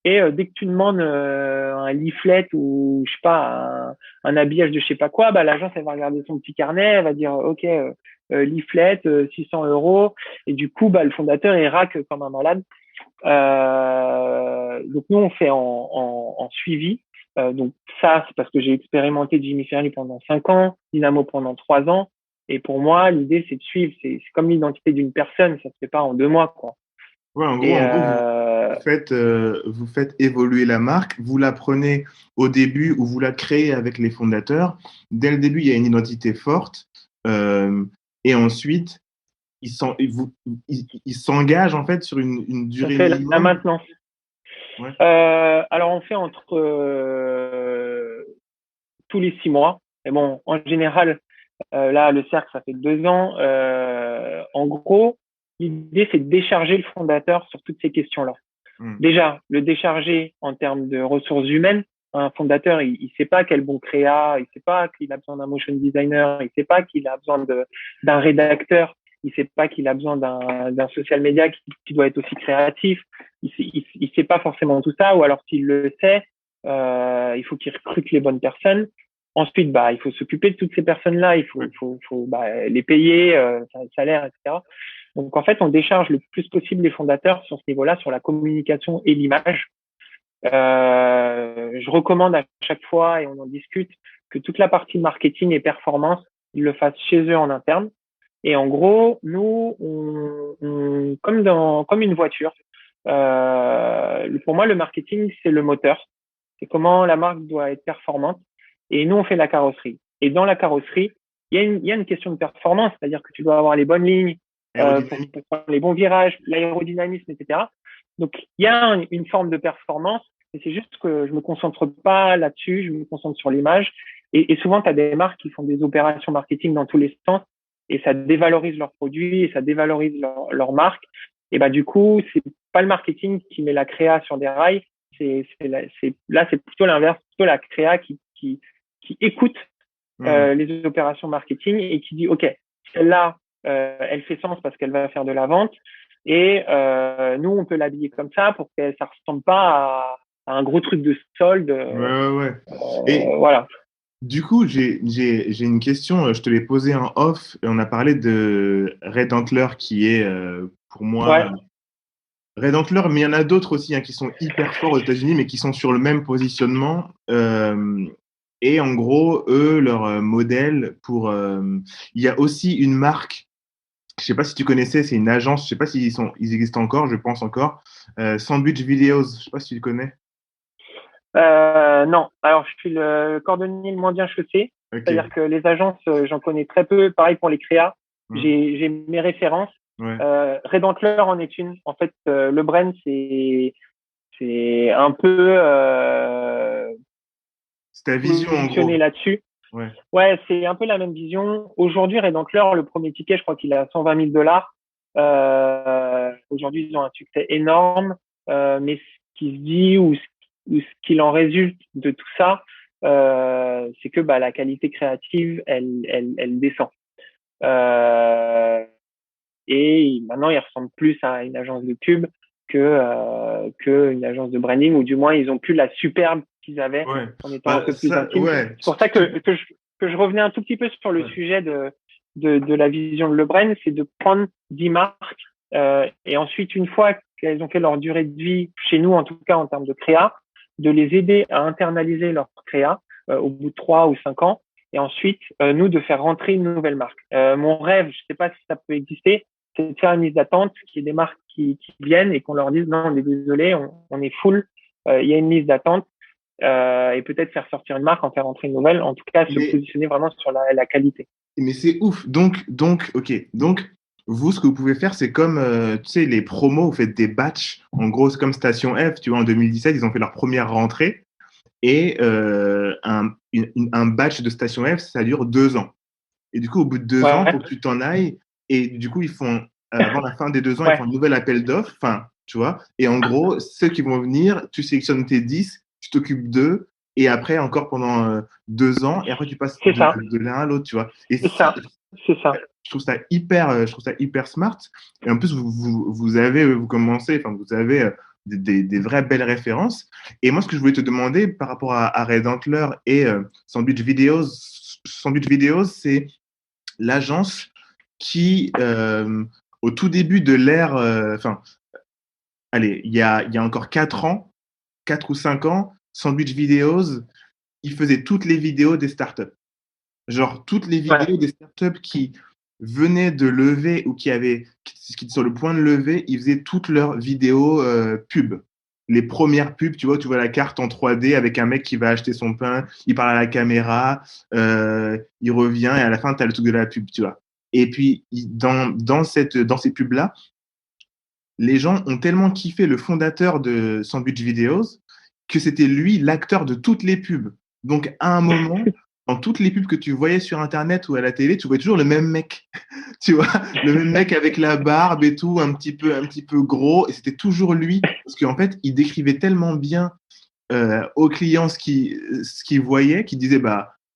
Et dès que tu demandes un leaflet ou je sais pas un habillage de je sais pas quoi, bah l'agence elle va regarder son petit carnet, elle va dire ok leaflet 600 euros et du coup bah le fondateur il raque comme un malade. Donc nous on fait en suivi. Donc ça c'est parce que j'ai expérimenté Jimmy Ferry pendant 5 ans, Dynamo pendant 3 ans. Et pour moi l'idée c'est de suivre, c'est comme l'identité d'une personne, ça se fait pas en 2 mois quoi. Ouais, Et en gros, vous faites évoluer la marque, vous la prenez au début ou vous la créez avec les fondateurs. Dès le début, il y a une identité forte. euh, et ensuite, ils s'engagent en fait sur une on durée fait la minimum. maintenance. Ouais. Alors on fait entre tous les 6 mois. Mais bon, en général, là, le cercle, ça fait 2 ans. En gros, l'idée, c'est de décharger le fondateur sur toutes ces questions-là. Hmm. Déjà, le décharger en termes de ressources humaines. Un fondateur, il sait pas quel bon créa, il sait pas qu'il a besoin d'un motion designer, il sait pas qu'il a besoin d'un rédacteur, il sait pas qu'il a besoin d'un social media qui doit être aussi créatif. Il sait pas forcément tout ça, ou alors s'il le sait, il faut qu'il recrute les bonnes personnes. Ensuite, bah, il faut s'occuper de toutes ces personnes-là, Ouais. faut bah, les payer, salaire, etc. Donc en fait, on décharge le plus possible les fondateurs sur ce niveau-là, sur la communication et l'image. Je recommande à chaque fois, et on en discute, que toute la partie marketing et performance, ils le fassent chez eux en interne. Et en gros, nous, comme une voiture, pour moi, le marketing, c'est le moteur. C'est comment la marque doit être performante. Et nous, on fait la carrosserie. Et dans la carrosserie, il y a une question de performance, c'est-à-dire que tu dois avoir les bonnes lignes pour prendre les bons virages, l'aérodynamisme, etc. Donc, il y a une forme de performance, mais c'est juste que je me concentre pas là-dessus, je me concentre sur l'image. Et souvent, tu as des marques qui font des opérations marketing dans tous les sens et ça dévalorise leurs produits et ça dévalorise leur marque. Et bah, du coup, c'est pas le marketing qui met la créa sur des rails, là, c'est plutôt l'inverse, plutôt la créa qui écoute les opérations marketing et qui dit, OK, celle-là, elle fait sens parce qu'elle va faire de la vente. Et nous, on peut l'habiller comme ça pour que ça ressemble pas à un gros truc de solde. Ouais. Et voilà. du coup, j'ai une question. Je te l'ai posée en off. Et on a parlé de Red Antler qui est pour moi Red Antler, mais il y en a d'autres aussi qui sont hyper forts aux États-Unis, mais qui sont sur le même positionnement. Et en gros, eux, leur modèle pour. Il y a aussi une marque. Je sais pas si tu connaissais, c'est une agence. Je sais pas ils existent encore. Je pense encore. Sandwich Videos. Je sais pas si tu le connais. Non, alors je suis le cordonnier le moins bien chaussé, c'est-à-dire que les agences, j'en connais très peu. Pareil pour les créas, j'ai mes références. Red Antler en est une. En fait, le brand c'est un peu c'est ta vision en gros. Là-dessus. Ouais, c'est un peu la même vision. Aujourd'hui, Red Antler, le premier ticket, je crois qu'il est à $120 000. Aujourd'hui, ils ont un succès énorme, mais ce qui se dit ou ce qu'il en résulte de tout ça, c'est que la qualité créative, elle descend. Et maintenant, ils ressemblent plus à une agence de pub que une agence de branding, ou du moins, ils ont plus la superbe qu'ils avaient en étant un peu plus intime. C'est pour ça que je revenais un tout petit peu sur le sujet de la vision de Le Brand, c'est de prendre 10 marques et ensuite, une fois qu'elles ont fait leur durée de vie, chez nous en tout cas en termes de créa, de les aider à internaliser leur créa au bout de 3 ou 5 ans, et ensuite, nous, de faire rentrer une nouvelle marque. Mon rêve, je sais pas si ça peut exister, c'est de faire une liste d'attente, qu'il y ait des marques qui viennent et qu'on leur dise non, on est désolé, on est full, il y a une liste d'attente, et peut-être faire sortir une marque, en faire rentrer une nouvelle, en tout cas se positionner vraiment sur la qualité. Mais c'est ouf. Donc, vous, ce que vous pouvez faire, c'est comme, tu sais, les promos, vous faites des batchs. En gros, c'est comme Station F, tu vois, en 2017, ils ont fait leur première rentrée. Et un batch de Station F, ça dure 2 ans. Et du coup, au bout de 2 ans, il faut que tu t'en ailles. Et du coup, ils font, avant la fin des 2 ans, ils font un nouvel appel d'offres. Enfin, tu vois. Et en gros, ceux qui vont venir, tu sélectionnes tes 10, tu t'occupes d'eux. Et après, encore pendant 2 ans. Et après, tu passes de l'un à l'autre, tu vois. Et c'est ça. Je trouve ça hyper smart. Et en plus, vous commencez, enfin, vous avez des vraies belles références. Et moi, ce que je voulais te demander par rapport à Red Antler et Sandwich Videos, c'est l'agence qui, au tout début de l'ère, allez, il y a encore 4 ans, 4 ou 5 ans, Sandwich Videos, il faisait toutes les vidéos des startups. Genre, toutes les vidéos des startups qui venaient de lever ou qui étaient sur le point de lever, ils faisaient toutes leurs vidéos pub. Les premières pubs, tu vois la carte en 3D avec un mec qui va acheter son pain, il parle à la caméra, il revient et à la fin, tu as le truc de la pub, tu vois. Et puis, dans ces pubs-là, les gens ont tellement kiffé le fondateur de Sandwich Videos que c'était lui l'acteur de toutes les pubs. Donc, à un moment, dans toutes les pubs que tu voyais sur Internet ou à la télé, tu voyais toujours le même mec. Tu vois, le même mec avec la barbe et tout, un petit peu gros. Et c'était toujours lui. Parce qu'en fait, il décrivait tellement bien aux clients ce qu'il voyait, qu'il disait,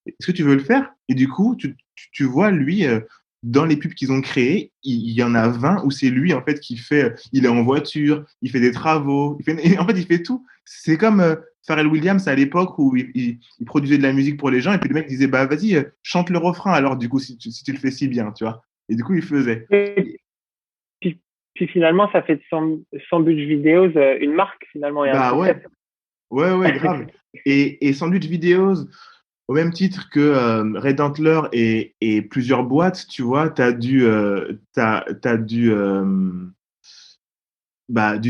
est-ce que tu veux le faire? Et du coup, tu vois, lui, dans les pubs qu'ils ont créées, il y en a 20 où c'est lui, en fait, il est en voiture, il fait des travaux, en fait, il fait tout. C'est comme Pharrell Williams à l'époque où il produisait de la musique pour les gens et puis le mec disait, vas-y, chante le refrain alors, du coup, si tu le fais si bien, tu vois. Et du coup, il faisait. Et puis finalement, ça fait de Sandwich Videos une marque, finalement. Et ouais, grave. Et Sandwich Videos, au même titre que Redentler et plusieurs boîtes, tu vois, du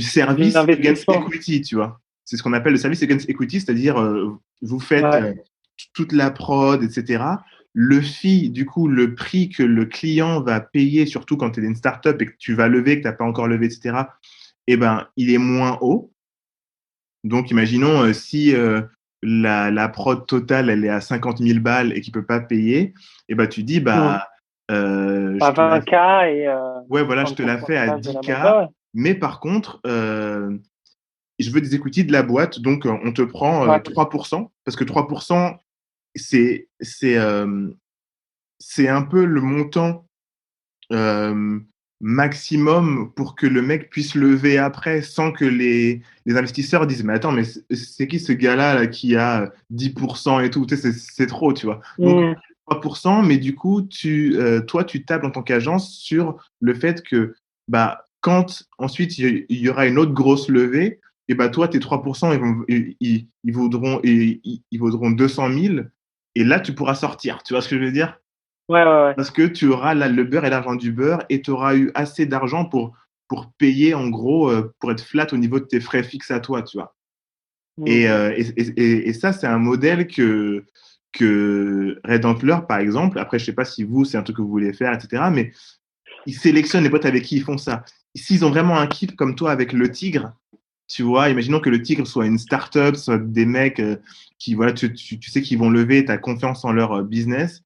service against L'investissement. equity, tu vois. C'est ce qu'on appelle le service against equity, c'est-à-dire vous faites Ouais. toute la prod, etc. Le fee, du coup, le prix que le client va payer, surtout quand tu es une startup et que tu vas lever, que tu n'as pas encore levé, etc., eh ben, il est moins haut. Donc, imaginons si la prod totale, elle est à 50 000 balles et qu'il peut pas payer, eh ben, tu dis, Mm. je À te la 20K et ouais, voilà, je te 30% la fais à de la 10K, boîte. Ouais, mais par contre, je veux des equity de la boîte, donc on te prend ouais. 3%, parce que 3%, c'est, c'est, euh, c'est un peu le montant euh, maximum pour que le mec puisse lever après sans que les investisseurs disent, mais attends, mais c'est qui ce gars-là là, qui a 10% et tout, tu sais, c'est trop, tu vois. Donc, Mm. 3%, mais du coup, toi, tu tables en tant qu'agence sur le fait que bah, quand ensuite il y aura une autre grosse levée, et bah, toi, tes 3%, ils vaudront 200 000, et là, tu pourras sortir. Tu vois ce que je veux dire? Ouais, ouais, ouais. Parce que tu auras là, le beurre et l'argent du beurre et tu auras eu assez d'argent pour payer, en gros, pour être flat au niveau de tes frais fixes à toi, tu vois. Mm. Et ça, c'est un modèle que Red Antler, par exemple, après, je sais pas si vous, c'est un truc que vous voulez faire, etc., mais ils sélectionnent les potes avec qui ils font ça. S'ils ont vraiment un kiff comme toi avec le tigre, tu vois, imaginons que le tigre soit une start-up, soit des mecs qui, voilà, tu sais qu'ils vont lever, tu as confiance en leur business,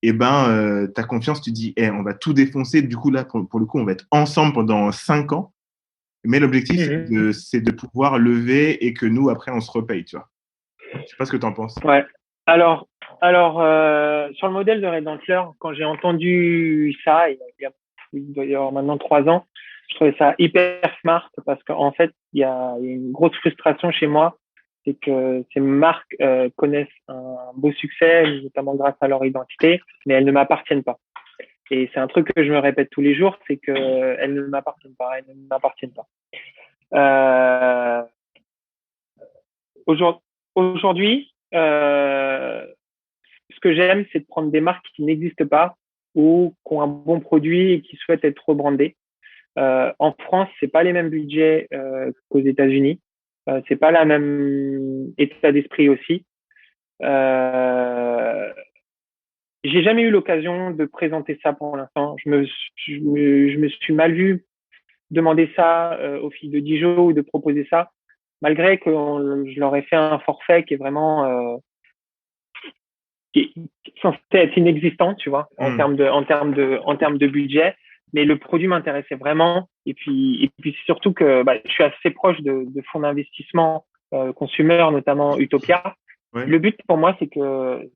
et ben, ta confiance, tu dis, on va tout défoncer. Du coup, là, pour le coup, on va être ensemble pendant 5 ans. Mais l'objectif, Mhm. c'est de pouvoir lever et que nous, après, on se repaye, tu vois. Je sais pas ce que tu en penses. Ouais. Alors, sur le modèle de Redentler, quand j'ai entendu ça, il doit y avoir maintenant 3 ans, je trouvais ça hyper smart parce qu'en fait, il y a une grosse frustration chez moi, c'est que ces marques connaissent un beau succès, notamment grâce à leur identité, mais elles ne m'appartiennent pas. Et c'est un truc que je me répète tous les jours, c'est que elles ne m'appartiennent pas, elles ne m'appartiennent pas. Euh, Aujourd'hui, ce que j'aime, c'est de prendre des marques qui n'existent pas ou qui ont un bon produit et qui souhaitent être rebrandées. En France, c'est pas les mêmes budgets qu'aux États-Unis. C'est pas la même état d'esprit aussi. Euh, j'ai jamais eu l'occasion de présenter ça pour l'instant. Je me suis mal vu demander ça aux filles de Dijon ou de proposer ça, malgré que je leur ai fait un forfait qui est vraiment qui est censé être inexistant, tu vois, Hmm. en termes de budget. Mais le produit m'intéressait vraiment. Et puis surtout que je suis assez proche de fonds d'investissement consumer, notamment Utopia. Ouais. Le but pour moi, c'est que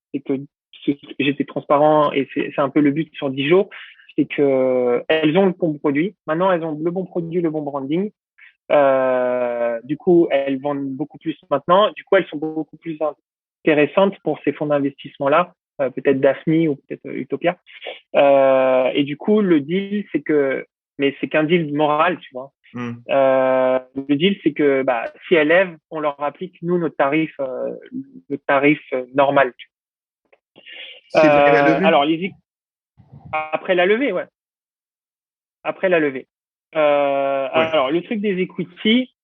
j'étais transparent et c'est un peu le but sur Dijon, c'est que elles ont le bon produit. Maintenant, elles ont le bon produit, le bon branding. Du coup, elles vendent beaucoup plus maintenant. Du coup, elles sont beaucoup plus intéressantes pour ces fonds d'investissement-là, peut-être Daphne ou peut-être Utopia. Et du coup, le deal, mais c'est qu'un deal moral, tu vois. Hmm. Le deal, c'est que si elles lèvent, on leur applique nous notre tarif normal. Si elles arrivent à lever? Alors après la levée, ouais, après la levée. Ouais. Alors le truc des equity,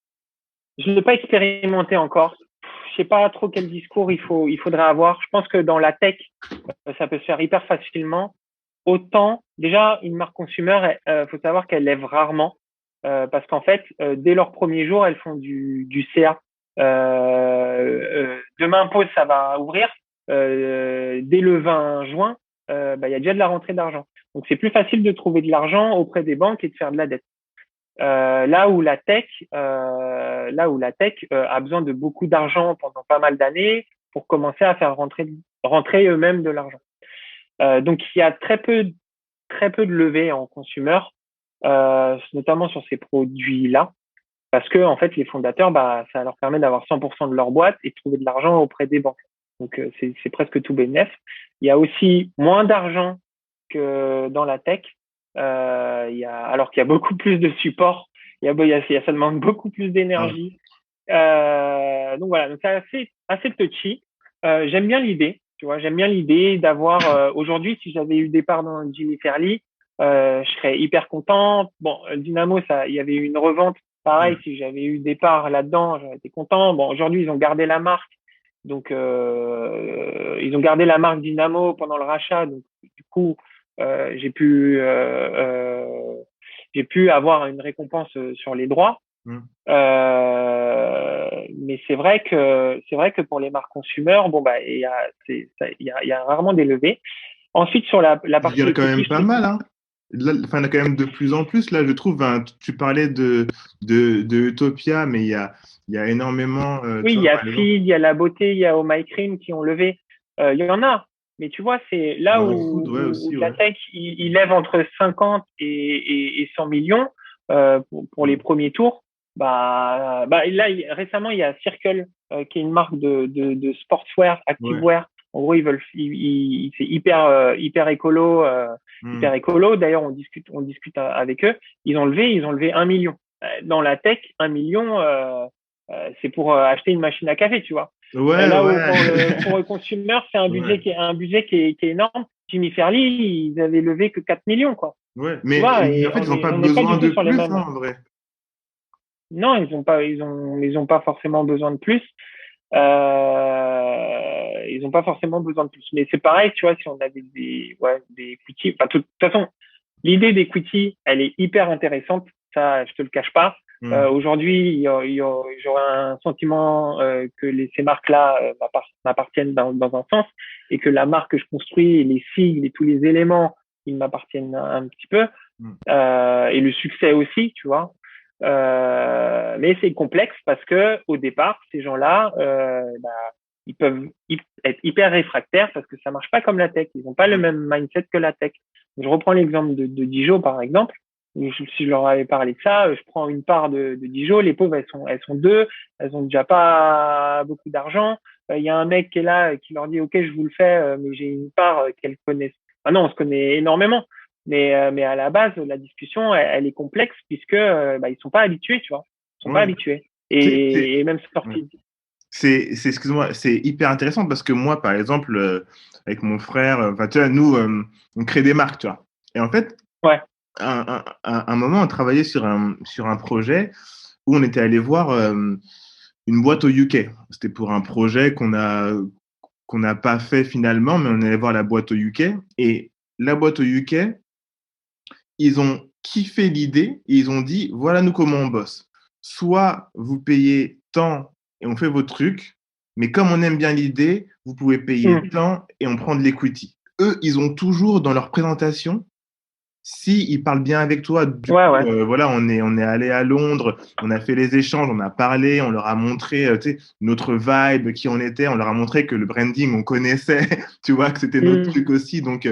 je ne l'ai pas expérimenté encore. Je sais pas trop quel discours il faudrait avoir. Je pense que dans la tech, ça peut se faire hyper facilement. Autant, déjà, une marque consumer, faut savoir qu'elle lève rarement, parce qu'en fait, dès leur premier jour, elles font du CA. Demain, pause, ça va ouvrir. Dès le 20 juin, il y a déjà de la rentrée d'argent. Donc, c'est plus facile de trouver de l'argent auprès des banques et de faire de la dette. Là où la tech a besoin de beaucoup d'argent pendant pas mal d'années pour commencer à faire rentrer eux-mêmes de l'argent. Donc il y a très peu de levées en consumer, notamment sur ces produits-là, parce que en fait les fondateurs, ça leur permet d'avoir 100% de leur boîte et de trouver de l'argent auprès des banques. Donc c'est presque tout bénéf. Il y a aussi moins d'argent que dans la tech, alors qu'il y a beaucoup plus de support, ça demande beaucoup plus Ouais. d'énergie. Donc voilà, donc c'est assez touchy. J'aime bien l'idée. Tu vois, j'aime bien l'idée d'avoir aujourd'hui, si j'avais eu des parts dans Jimmy Fairley, je serais hyper content. Bon, Dynamo, ça, il y avait eu une revente. Pareil, Ouais. si j'avais eu des parts là-dedans, j'aurais été content. Bon, aujourd'hui, ils ont gardé la marque. Donc, ils ont gardé la marque Dynamo pendant le rachat. Donc, du coup, euh, j'ai pu, euh, euh, j'ai pu avoir une récompense sur les droits. Mm. Mais c'est vrai que pour les marques consumer, bon bah il y a rarement des levées. Ensuite sur la Il y en partie a quand equity, même je pas trouve mal, hein. Là, enfin, il y en a quand même de plus en plus. Là, je trouve, hein, tu parlais de Utopia, mais il y a énormément, oui, tu il vois, y a par exemple, Feed, il y a La Beauté, il y a Oh My Cream qui ont levé. Il y en a, mais tu vois, c'est là dans le food, où, ouais, où, où aussi, la ouais. tech il lève entre 50 et 100 millions pour les Mm. premiers tours. Bah là récemment il y a Circle qui est une marque de sportswear, Ouais. activewear. En gros, c'est hyper écolo, Mm. hyper écolo. D'ailleurs, on discute avec eux. Ils ont levé 1 million. Dans la tech, 1 million, c'est pour acheter une machine à café, tu vois. Ouais, Là où ouais. pour le consumer, c'est un Ouais. budget qui est énorme. Jimmy Fairley, ils avaient levé que 4 millions, quoi. Ouais. Tu vois, Mais en et fait, ils n'ont pas on n'est pas besoin du tout de sur les plus, mêmes. hein, en vrai. Non, ils ont pas forcément besoin de plus. Ils n'ont pas forcément besoin de plus. Mais c'est pareil, tu vois, si on avait des equity, enfin, de toute façon, l'idée d'equity, elle est hyper intéressante. Ça, je te le cache pas. Mm. Aujourd'hui, j'aurais un sentiment que ces marques-là m'appartiennent dans un sens et que la marque que je construis, les sigles et tous les éléments, ils m'appartiennent un petit peu. Mm. Et le succès aussi, tu vois. Mais c'est complexe parce que au départ, ces gens-là, ils peuvent être hyper réfractaires parce que ça marche pas comme la tech. Ils n'ont pas le Ouais. même mindset que la tech. Je reprends l'exemple de Dijon par exemple. Si je leur avais parlé de ça, je prends une part de Dijon. Les pauvres, elles sont deux, elles ont déjà pas beaucoup d'argent. Il y a un mec qui est là qui leur dit OK, je vous le fais, mais j'ai une part qu'elles connaissent. Ah non, on se connaît énormément. Mais à la base, la discussion, elle est complexe puisque ils sont pas habitués, tu vois. Ils sont pas Ouais. habitués. C'est, Et même ouais. sorti. Excuse-moi, c'est hyper intéressant parce que moi, par exemple, avec mon frère, enfin, tu vois, nous, on crée des marques, tu vois. Et en fait, Ouais. à un moment, on travaillait sur un projet où on était allé voir une boîte au UK. C'était pour un projet qu'on n'a pas fait finalement, mais on allait voir la boîte au UK. Et la boîte au UK, ils ont kiffé l'idée et ils ont dit, voilà nous comment on bosse. Soit vous payez tant et on fait vos trucs, mais comme on aime bien l'idée, vous pouvez payer Mm. tant et on prend de l'equity. Eux, ils ont toujours dans leur présentation, si ils parlent bien avec toi, du Ouais, coup, ouais. voilà, on est allé à Londres, on a fait les échanges, on a parlé, on leur a montré, tu sais, notre vibe, qui on était, on leur a montré que le branding, on connaissait, tu vois, que c'était notre Mm. truc aussi. Donc,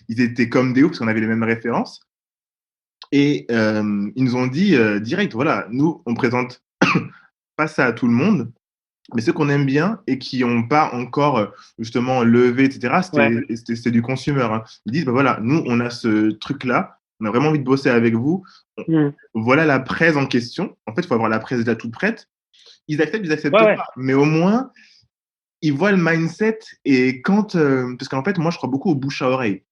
ils étaient comme des oufs parce qu'on avait les mêmes références. Et ils nous ont dit direct, voilà, nous, on présente pas ça à tout le monde, mais ceux qu'on aime bien et qui n'ont pas encore justement levé, etc., Ouais. c'était du consumer. Hein. Ils disent, bah voilà, nous, on a ce truc-là, on a vraiment envie de bosser avec vous. Mm. Voilà la presse en question. En fait, il faut avoir la presse déjà toute prête. Ils Ouais, acceptent ouais. pas. Mais au moins, ils voient le mindset et quand, parce qu'en fait, moi, je crois beaucoup au bouche à oreille.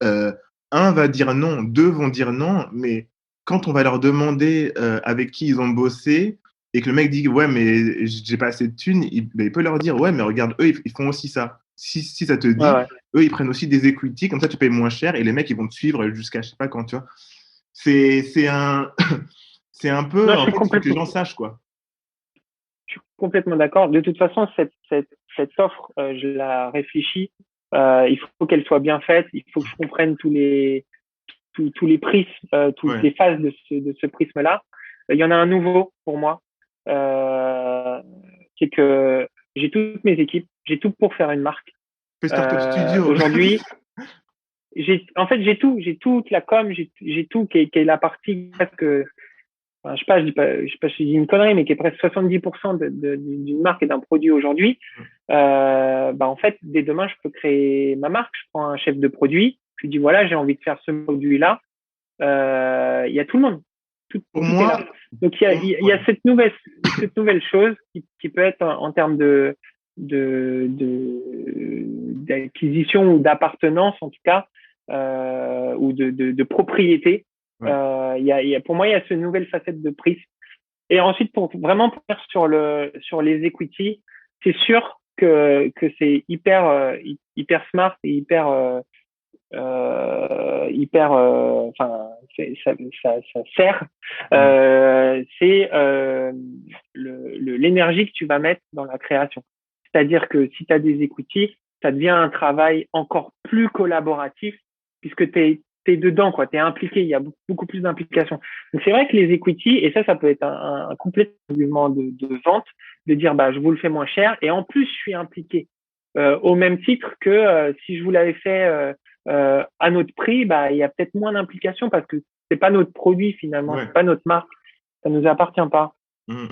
euh, un va dire non, deux vont dire non, mais quand on va leur demander avec qui ils ont bossé et que le mec dit ouais mais j'ai pas assez de thunes, ben, il peut leur dire ouais mais regarde eux ils font aussi ça. Si ça te Ouais, dit, ouais. eux ils prennent aussi des equity, comme ça tu payes moins cher et les mecs ils vont te suivre jusqu'à je sais pas quand tu vois. C'est un c'est un peu Non, en fait il faut que les gens sachent quoi. je suis complètement d'accord. De toute façon, cette offre, je la réfléchis. Il faut qu'elle soit bien faite. Il faut que je comprenne tous les prismes, toutes Ouais. les phases de ce prisme-là. Il y en a un nouveau pour moi, euh, c'est que j'ai toutes mes équipes, j'ai tout pour faire une marque. Fais Startup Studio. Aujourd'hui, j'ai tout, j'ai toute la com, j'ai tout qui est la partie que, enfin, je sais pas si je dis une connerie, mais qui est presque 70% d'une marque et d'un produit aujourd'hui. En fait, dès demain, je peux créer ma marque. Je prends un chef de produit, je lui dis voilà, j'ai envie de faire ce produit-là. Il y a tout le monde. Pour tout est moi, là. Donc il y a cette nouvelle chose qui peut être en termes d'acquisition ou d'appartenance en tout cas, ou de propriété. ouais. Pour moi, il y a cette nouvelle facette de prise. Et ensuite, pour vraiment faire sur les equity, c'est sûr que c'est hyper smart et enfin, ça sert. C'est l'énergie que tu vas mettre dans la création. C'est-à-dire que si tu as des equity, ça devient un travail encore plus collaboratif puisque t'es dedans, quoi. T'es impliqué. Il y a beaucoup plus d'implication. Donc c'est vrai que les equity, et ça peut être un complet argument de vente, de dire bah je vous le fais moins cher et en plus je suis impliqué. Au même titre que si je vous l'avais fait à notre prix, bah il y a peut-être moins d'implication parce que c'est pas notre produit finalement, Ouais. c'est pas notre marque, ça nous appartient pas. Mm.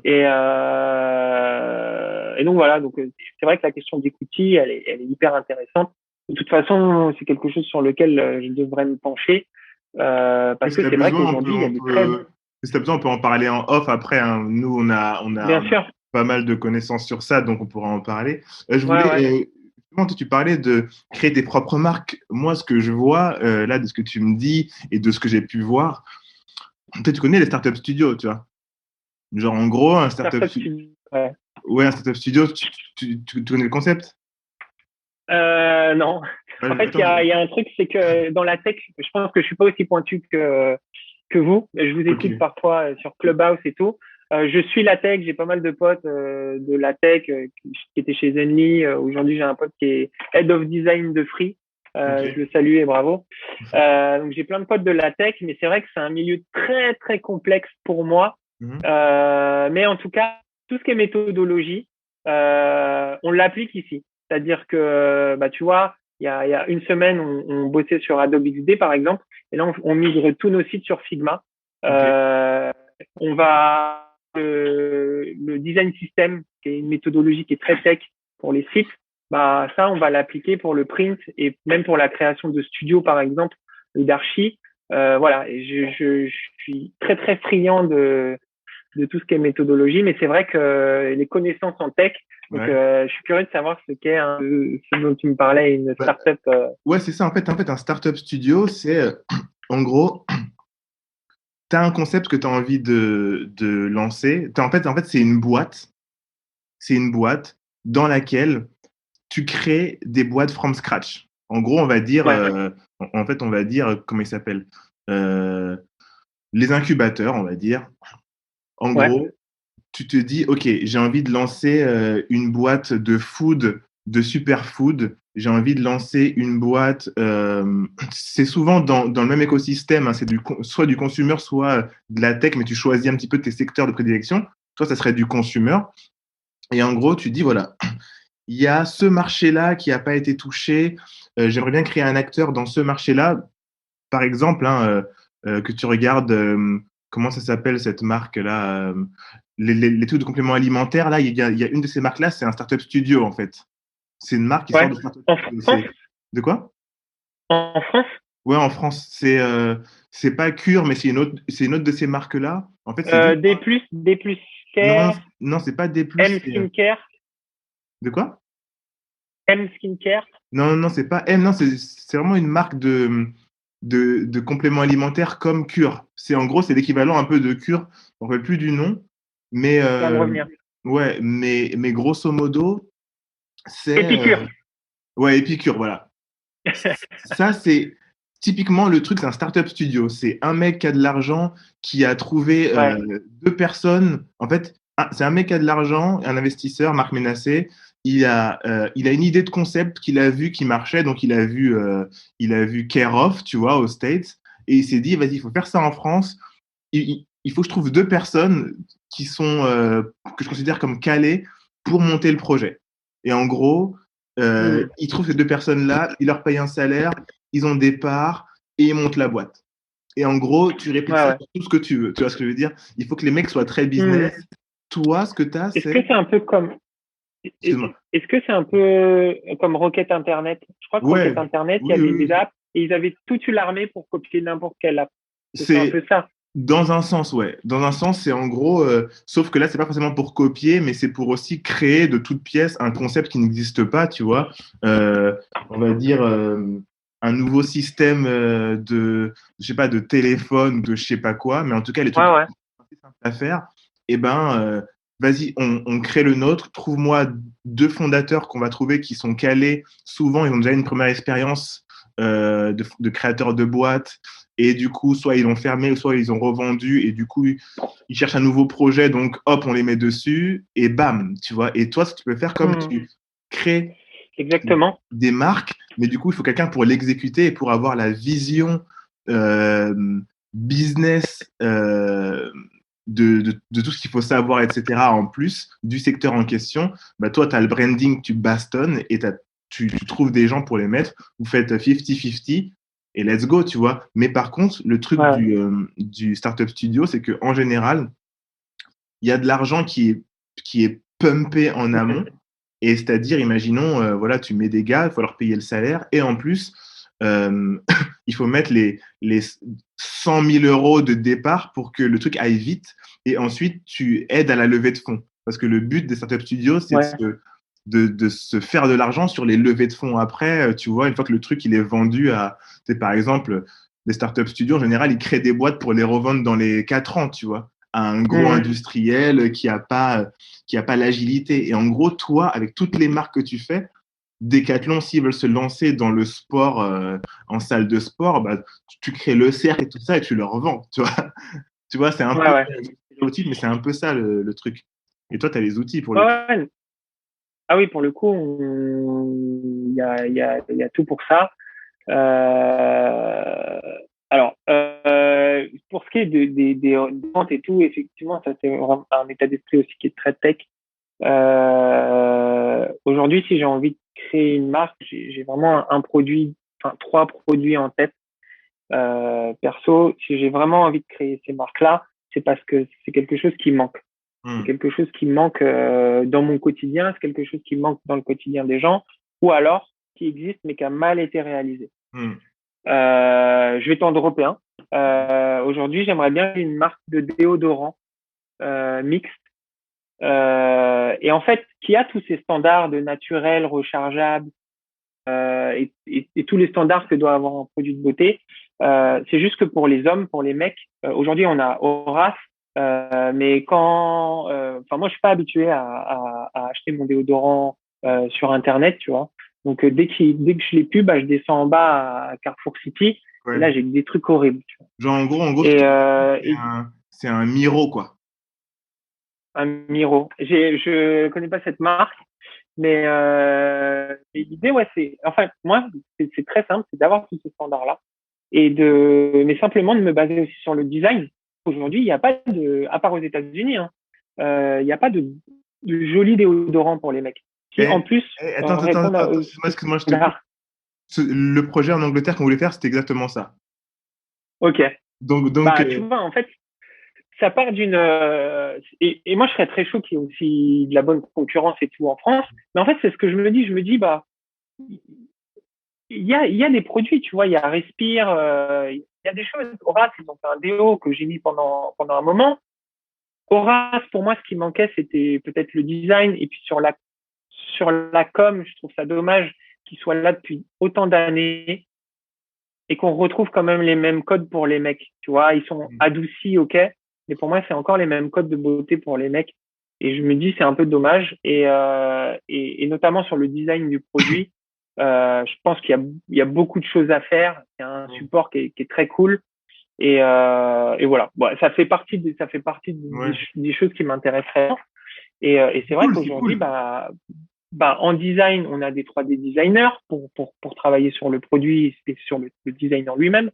Et donc voilà, donc c'est vrai que la question d'equity, elle est hyper intéressante. De toute façon, c'est quelque chose sur lequel je devrais me pencher parce Si que tu as c'est vrai besoin, qu'aujourd'hui, il y a des très si t'as besoin, on peut en parler en off après, hein. Nous, bien on a sûr, pas mal de connaissances sur ça, donc on pourra en parler. Je ouais, ouais, voulais, justement, toi, tu parlais de créer tes propres marques. Moi, ce que je vois, là, de ce que tu me dis et de ce que j'ai pu voir, peut-être tu connais les startup studios, tu vois. Genre, en gros, startup, ouais. ouais, un startup studio, tu connais le concept? Non. Ouais, En fait, attends, il y a un truc, c'est que dans la tech, je pense que je suis pas aussi pointu que vous. Je vous ok. écoute parfois sur Clubhouse et tout. Je suis la tech, j'ai pas mal de potes de la tech qui étaient chez Zenly. Aujourd'hui, j'ai un pote qui est Head of Design de Free. Je Ok. le salue et bravo. Donc, j'ai plein de potes de la tech, mais c'est vrai que c'est un milieu très, très complexe pour moi. Mhm. Mais en tout cas, tout ce qui est méthodologie, on l'applique ici. C'est-à-dire que, bah, tu vois, il y a une semaine, on bossait sur Adobe XD, par exemple, et là, on migre tous nos sites sur Figma. Ok. On va le design system, qui est une méthodologie qui est très tech pour les sites, bah ça, on va l'appliquer pour le print et même pour la création de studios, par exemple, ou d'archi. Voilà, et je suis très très friand de tout ce qui est méthodologie, mais c'est vrai que les connaissances en tech, donc Ouais. je suis curieux de savoir ce qu'est ce dont tu me parlais, une Bah, startup. ouais, c'est ça. En fait, un startup studio, c'est en gros, tu as un concept que tu as envie de lancer. En fait, c'est une boîte. C'est une boîte dans laquelle tu crées des boîtes from scratch. En gros, on va dire, Ouais, en fait, on va dire, comment ils s'appellent? Euh, les incubateurs, on va dire. En ouais, gros, tu te dis, OK, j'ai envie de lancer une boîte de food, de superfood. J'ai envie de lancer une boîte. C'est souvent dans le même écosystème, hein, c'est soit du consumer, soit de la tech, mais tu choisis un petit peu tes secteurs de prédilection. Toi, ça serait du consumer. Et en gros, tu dis, voilà, il y a ce marché-là qui n'a pas été touché. J'aimerais bien créer un acteur dans ce marché-là. Par exemple, hein, que tu regardes, comment ça s'appelle cette marque-là, les trucs de compléments alimentaires, là, il y a une de ces marques-là, c'est un startup studio, en fait. C'est une marque qui sort ouais. de startup En studio. France, De quoi? en France, Ouais, en France, c'est pas Cure, mais c'est une autre de ces marques-là. En fait, c'est deux. D plus Non, non, Care, non, c'est pas D+, M c'est, Skincare, de quoi? M Skincare. Non, non, non, c'est pas M, non, c'est vraiment une marque de compléments alimentaires comme Cure. En gros, c'est l'équivalent un peu de Cure. On ne rappelle plus du nom, mais Ça va me revenir. ouais, mais grosso modo, c'est Épicure. ouais, Epicure, voilà. Ça, c'est typiquement le truc, c'est un startup studio. C'est un mec qui a de l'argent, qui a trouvé Ouais, deux personnes. En fait, c'est un mec qui a de l'argent, un investisseur, Marc Ménassé. Il a une idée de concept qu'il a vu qui marchait, donc il a vu Care of, tu vois, aux States, et il s'est dit, vas-y, il faut faire ça en France. Il faut que je trouve deux personnes qui sont que je considère comme calées pour monter le projet. Et en gros, mm, il trouve ces deux personnes-là, il leur paye un salaire, ils ont des parts et ils montent la boîte. Et en gros, tu répliques ouais, ça ouais. sur tout ce que tu veux. Tu vois ce que je veux dire? Il faut que les mecs soient très Mm. business. Toi, ce que tu as, Est-ce que c'est. c'est un peu comme Excuse-moi. Est-ce que c'est un peu comme Rocket Internet? Je crois que Ouais, Rocket Internet, il y oui, avait oui, des oui. apps et ils avaient toute eu l'armée pour copier n'importe quelle app. C'est un C'est peu ça. Dans un sens, ouais. Dans un sens, c'est en gros, sauf que là, c'est pas forcément pour copier, mais c'est pour aussi créer de toutes pièces un concept qui n'existe pas, tu vois. Euh, on va dire un nouveau système je sais pas, de téléphone ou de je sais pas quoi, mais en tout cas, les trucs Ouais, ouais. simples à faire. Eh ben, vas-y, on crée le nôtre. Trouve-moi deux fondateurs qu'on va trouver qui sont calés. Souvent, ils ont déjà une première expérience de créateurs de boîtes. Et du coup, soit ils l'ont fermé, soit ils ont revendu. Et du coup, ils cherchent un nouveau projet. Donc, hop, on les met dessus. Et bam, tu vois. Et toi, ce que tu peux faire, comme tu crées Exactement. des marques, mais du coup, il faut quelqu'un pour l'exécuter et pour avoir la vision business de tout ce qu'il faut savoir, etc. En plus du secteur en question, bah, toi, tu as le branding, tu bastonnes et tu trouves des gens pour les mettre. Vous faites 50-50 et let's go, tu vois. Mais par contre, le truc Ouais. du Startup Studio, c'est qu'en général, il y a de l'argent qui est pumpé en amont. Et c'est-à-dire, imaginons, voilà, tu mets des gars, il faut leur payer le salaire, et en plus, euh, il faut mettre les 100 000 euros de départ pour que le truc aille vite, et ensuite, tu aides à la levée de fonds. Parce que le but des startup studios, c'est Ouais. de se faire de l'argent sur les levées de fonds après, tu vois, une fois que le truc il est vendu à, tu sais, par exemple, les startup studios, en général, ils créent des boîtes pour les revendre dans les 4 ans, tu vois, à un gros industriel qui a pas l'agilité. Et en gros, toi, avec toutes les marques que tu fais, Decathlon, s'ils veulent se lancer dans le sport, en salle de sport, bah, tu crées le cercle et tout ça et tu leur vends, tu vois. Tu vois, c'est un Ouais, peu ouais. stéréotype, mais c'est un peu ça le truc. Et toi, tu as les outils pour le coup. Ouais, ouais. Ah oui, pour le coup, il y a tout pour ça. Euh, alors, pour ce qui est des ventes et tout, effectivement, ça c'est vraiment un état d'esprit aussi qui est très tech. Aujourd'hui, si j'ai envie de créer une marque, j'ai vraiment un produit, enfin trois produits en tête. Perso, si j'ai vraiment envie de créer ces marques-là, c'est parce que c'est quelque chose qui manque. C'est Hmm, quelque chose qui manque dans mon quotidien, c'est quelque chose qui manque dans le quotidien des gens, ou alors qui existe mais qui a mal été réalisé. hmm, Je vais t'en dropper un. Aujourd'hui, j'aimerais bien une marque de déodorant mixte et en fait qui a tous ces standards de naturel, rechargeable et tous les standards que doit avoir un produit de beauté. C'est juste que pour les hommes, pour les mecs, aujourd'hui on a Horace, mais enfin moi je suis pas habitué à acheter mon déodorant sur internet, tu vois. Donc dès que je l'ai pu, bah, je descends en bas à Carrefour City et ouais. là j'ai des trucs horribles. Tu vois. Genre, en gros, ce que Et, tu euh, c'est et c'est un Miro, quoi. un Miro. Je connais pas cette marque, mais l'idée ouais c'est, enfin moi c'est très simple, c'est d'avoir tous ces standards là mais simplement de me baser aussi sur le design. Aujourd'hui, il n'y a pas à part aux États-Unis, hein, il n'y a pas de jolis déodorants pour les mecs qui, en Eh, plus, répondent aux excuse-moi, je te coupe. standards. Le projet en Angleterre qu'on voulait faire, c'était exactement ça. Ok. Donc Bah, tu vois, en fait, ça part et moi, je serais très chaud qu'il y ait aussi de la bonne concurrence et tout en France. Mais en fait, c'est ce que je me dis. Je me dis, bah, il y a des produits, tu vois, il y a Respire, il y a des choses. Horace, ils ont fait un déo que j'ai mis pendant un moment. Horace, pour moi, ce qui manquait, c'était peut-être le design. Et puis sur la com, je trouve ça dommage qu'il soit là depuis autant d'années et qu'on retrouve quand même les mêmes codes pour les mecs. Tu vois, ils sont adoucis, ok, mais pour moi, c'est encore les mêmes codes de beauté pour les mecs. Et je me dis, c'est un peu dommage. Et notamment sur le design du produit, je pense il y a beaucoup de choses à faire. Il y a un support qui est très cool. Et voilà. Bon, ça fait partie ouais. des choses qui m'intéresseraient. Et c'est vrai Cool, c'est qu'aujourd'hui, cool. en design, on a des 3D designers pour travailler sur le produit et sur le design en lui-même.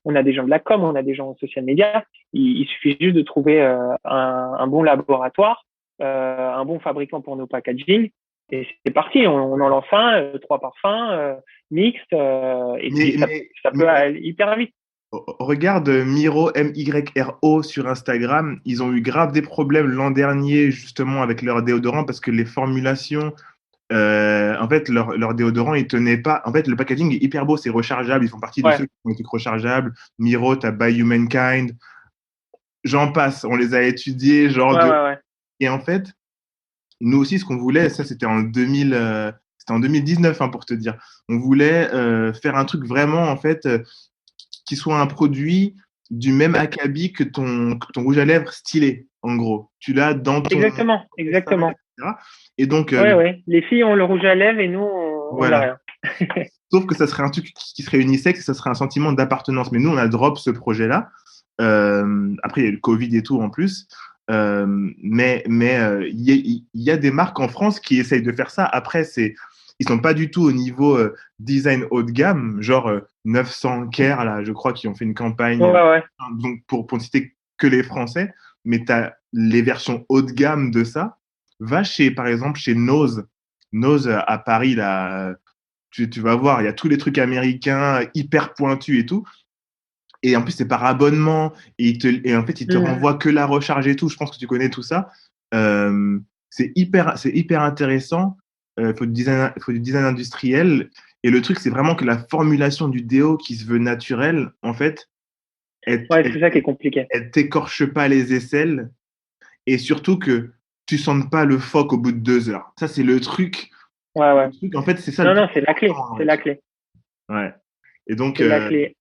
On a des gens de la com, on a des gens en social media. Il suffit juste de trouver un bon laboratoire, un bon fabricant pour nos packaging. Et c'est parti, on en lance un, trois parfums, mixtes, et Mais, puis mais, ça peut mais aller hyper vite. regarde Miro, Myro sur Instagram. Ils ont eu grave des problèmes l'an dernier, justement, avec leur déodorant parce que les formulations, en fait, leur déodorant, ils tenaient pas. En fait, le packaging est hyper beau, c'est rechargeable. Ils font partie de Ouais, ceux qui ont des trucs rechargeables. Miro, t'as By Humankind. j'en passe. On les a étudiés, genre Ouais, de. ouais, ouais. Et en fait, nous aussi, ce qu'on voulait, ça, c'était en 2000, c'était en 2019, hein, pour te dire. On voulait faire un truc vraiment, en fait, qui soit un produit du même acabit que ton rouge à lèvres stylé, en gros. Tu l'as dans Exactement, ton sac, exactement. etc. Et donc, Ouais, ouais. Les filles ont le rouge à lèvres et nous, on n'a voilà. rien. Sauf que ça serait un truc qui serait unisexe et ça serait un sentiment d'appartenance. Mais nous, on a drop ce projet-là. Après, il y a eu le Covid et tout en plus. Mais il y a des marques en France qui essayent de faire ça. Après, ils sont pas du tout au niveau design haut de gamme, genre 900 Care, là, je crois, qui ont fait une campagne Ouais, ouais. donc pour ne citer que les Français. Mais tu as les versions haut de gamme de ça. Va chez, par exemple, chez Nose. Nose à Paris, là, tu vas voir, il y a tous les trucs américains hyper pointus et tout. Et en plus, c'est par abonnement. Et en fait, il te Mhm. renvoie que la recharge et tout. Je pense que tu connais tout ça. C'est hyper intéressant. Il faut du design industriel. Et le truc, c'est vraiment que la formulation du déo qui se veut naturelle, en fait, elle, Ouais, elle, c'est ça qui est compliqué. elle t'écorche pas les aisselles. Et surtout que tu sentes pas le phoque au bout de 2 heures. Ça, c'est le truc. Ouais, ouais. En fait, c'est ça le Non, plus non, c'est la clé. important. C'est la clé. Ouais. Et donc, C'est la clé.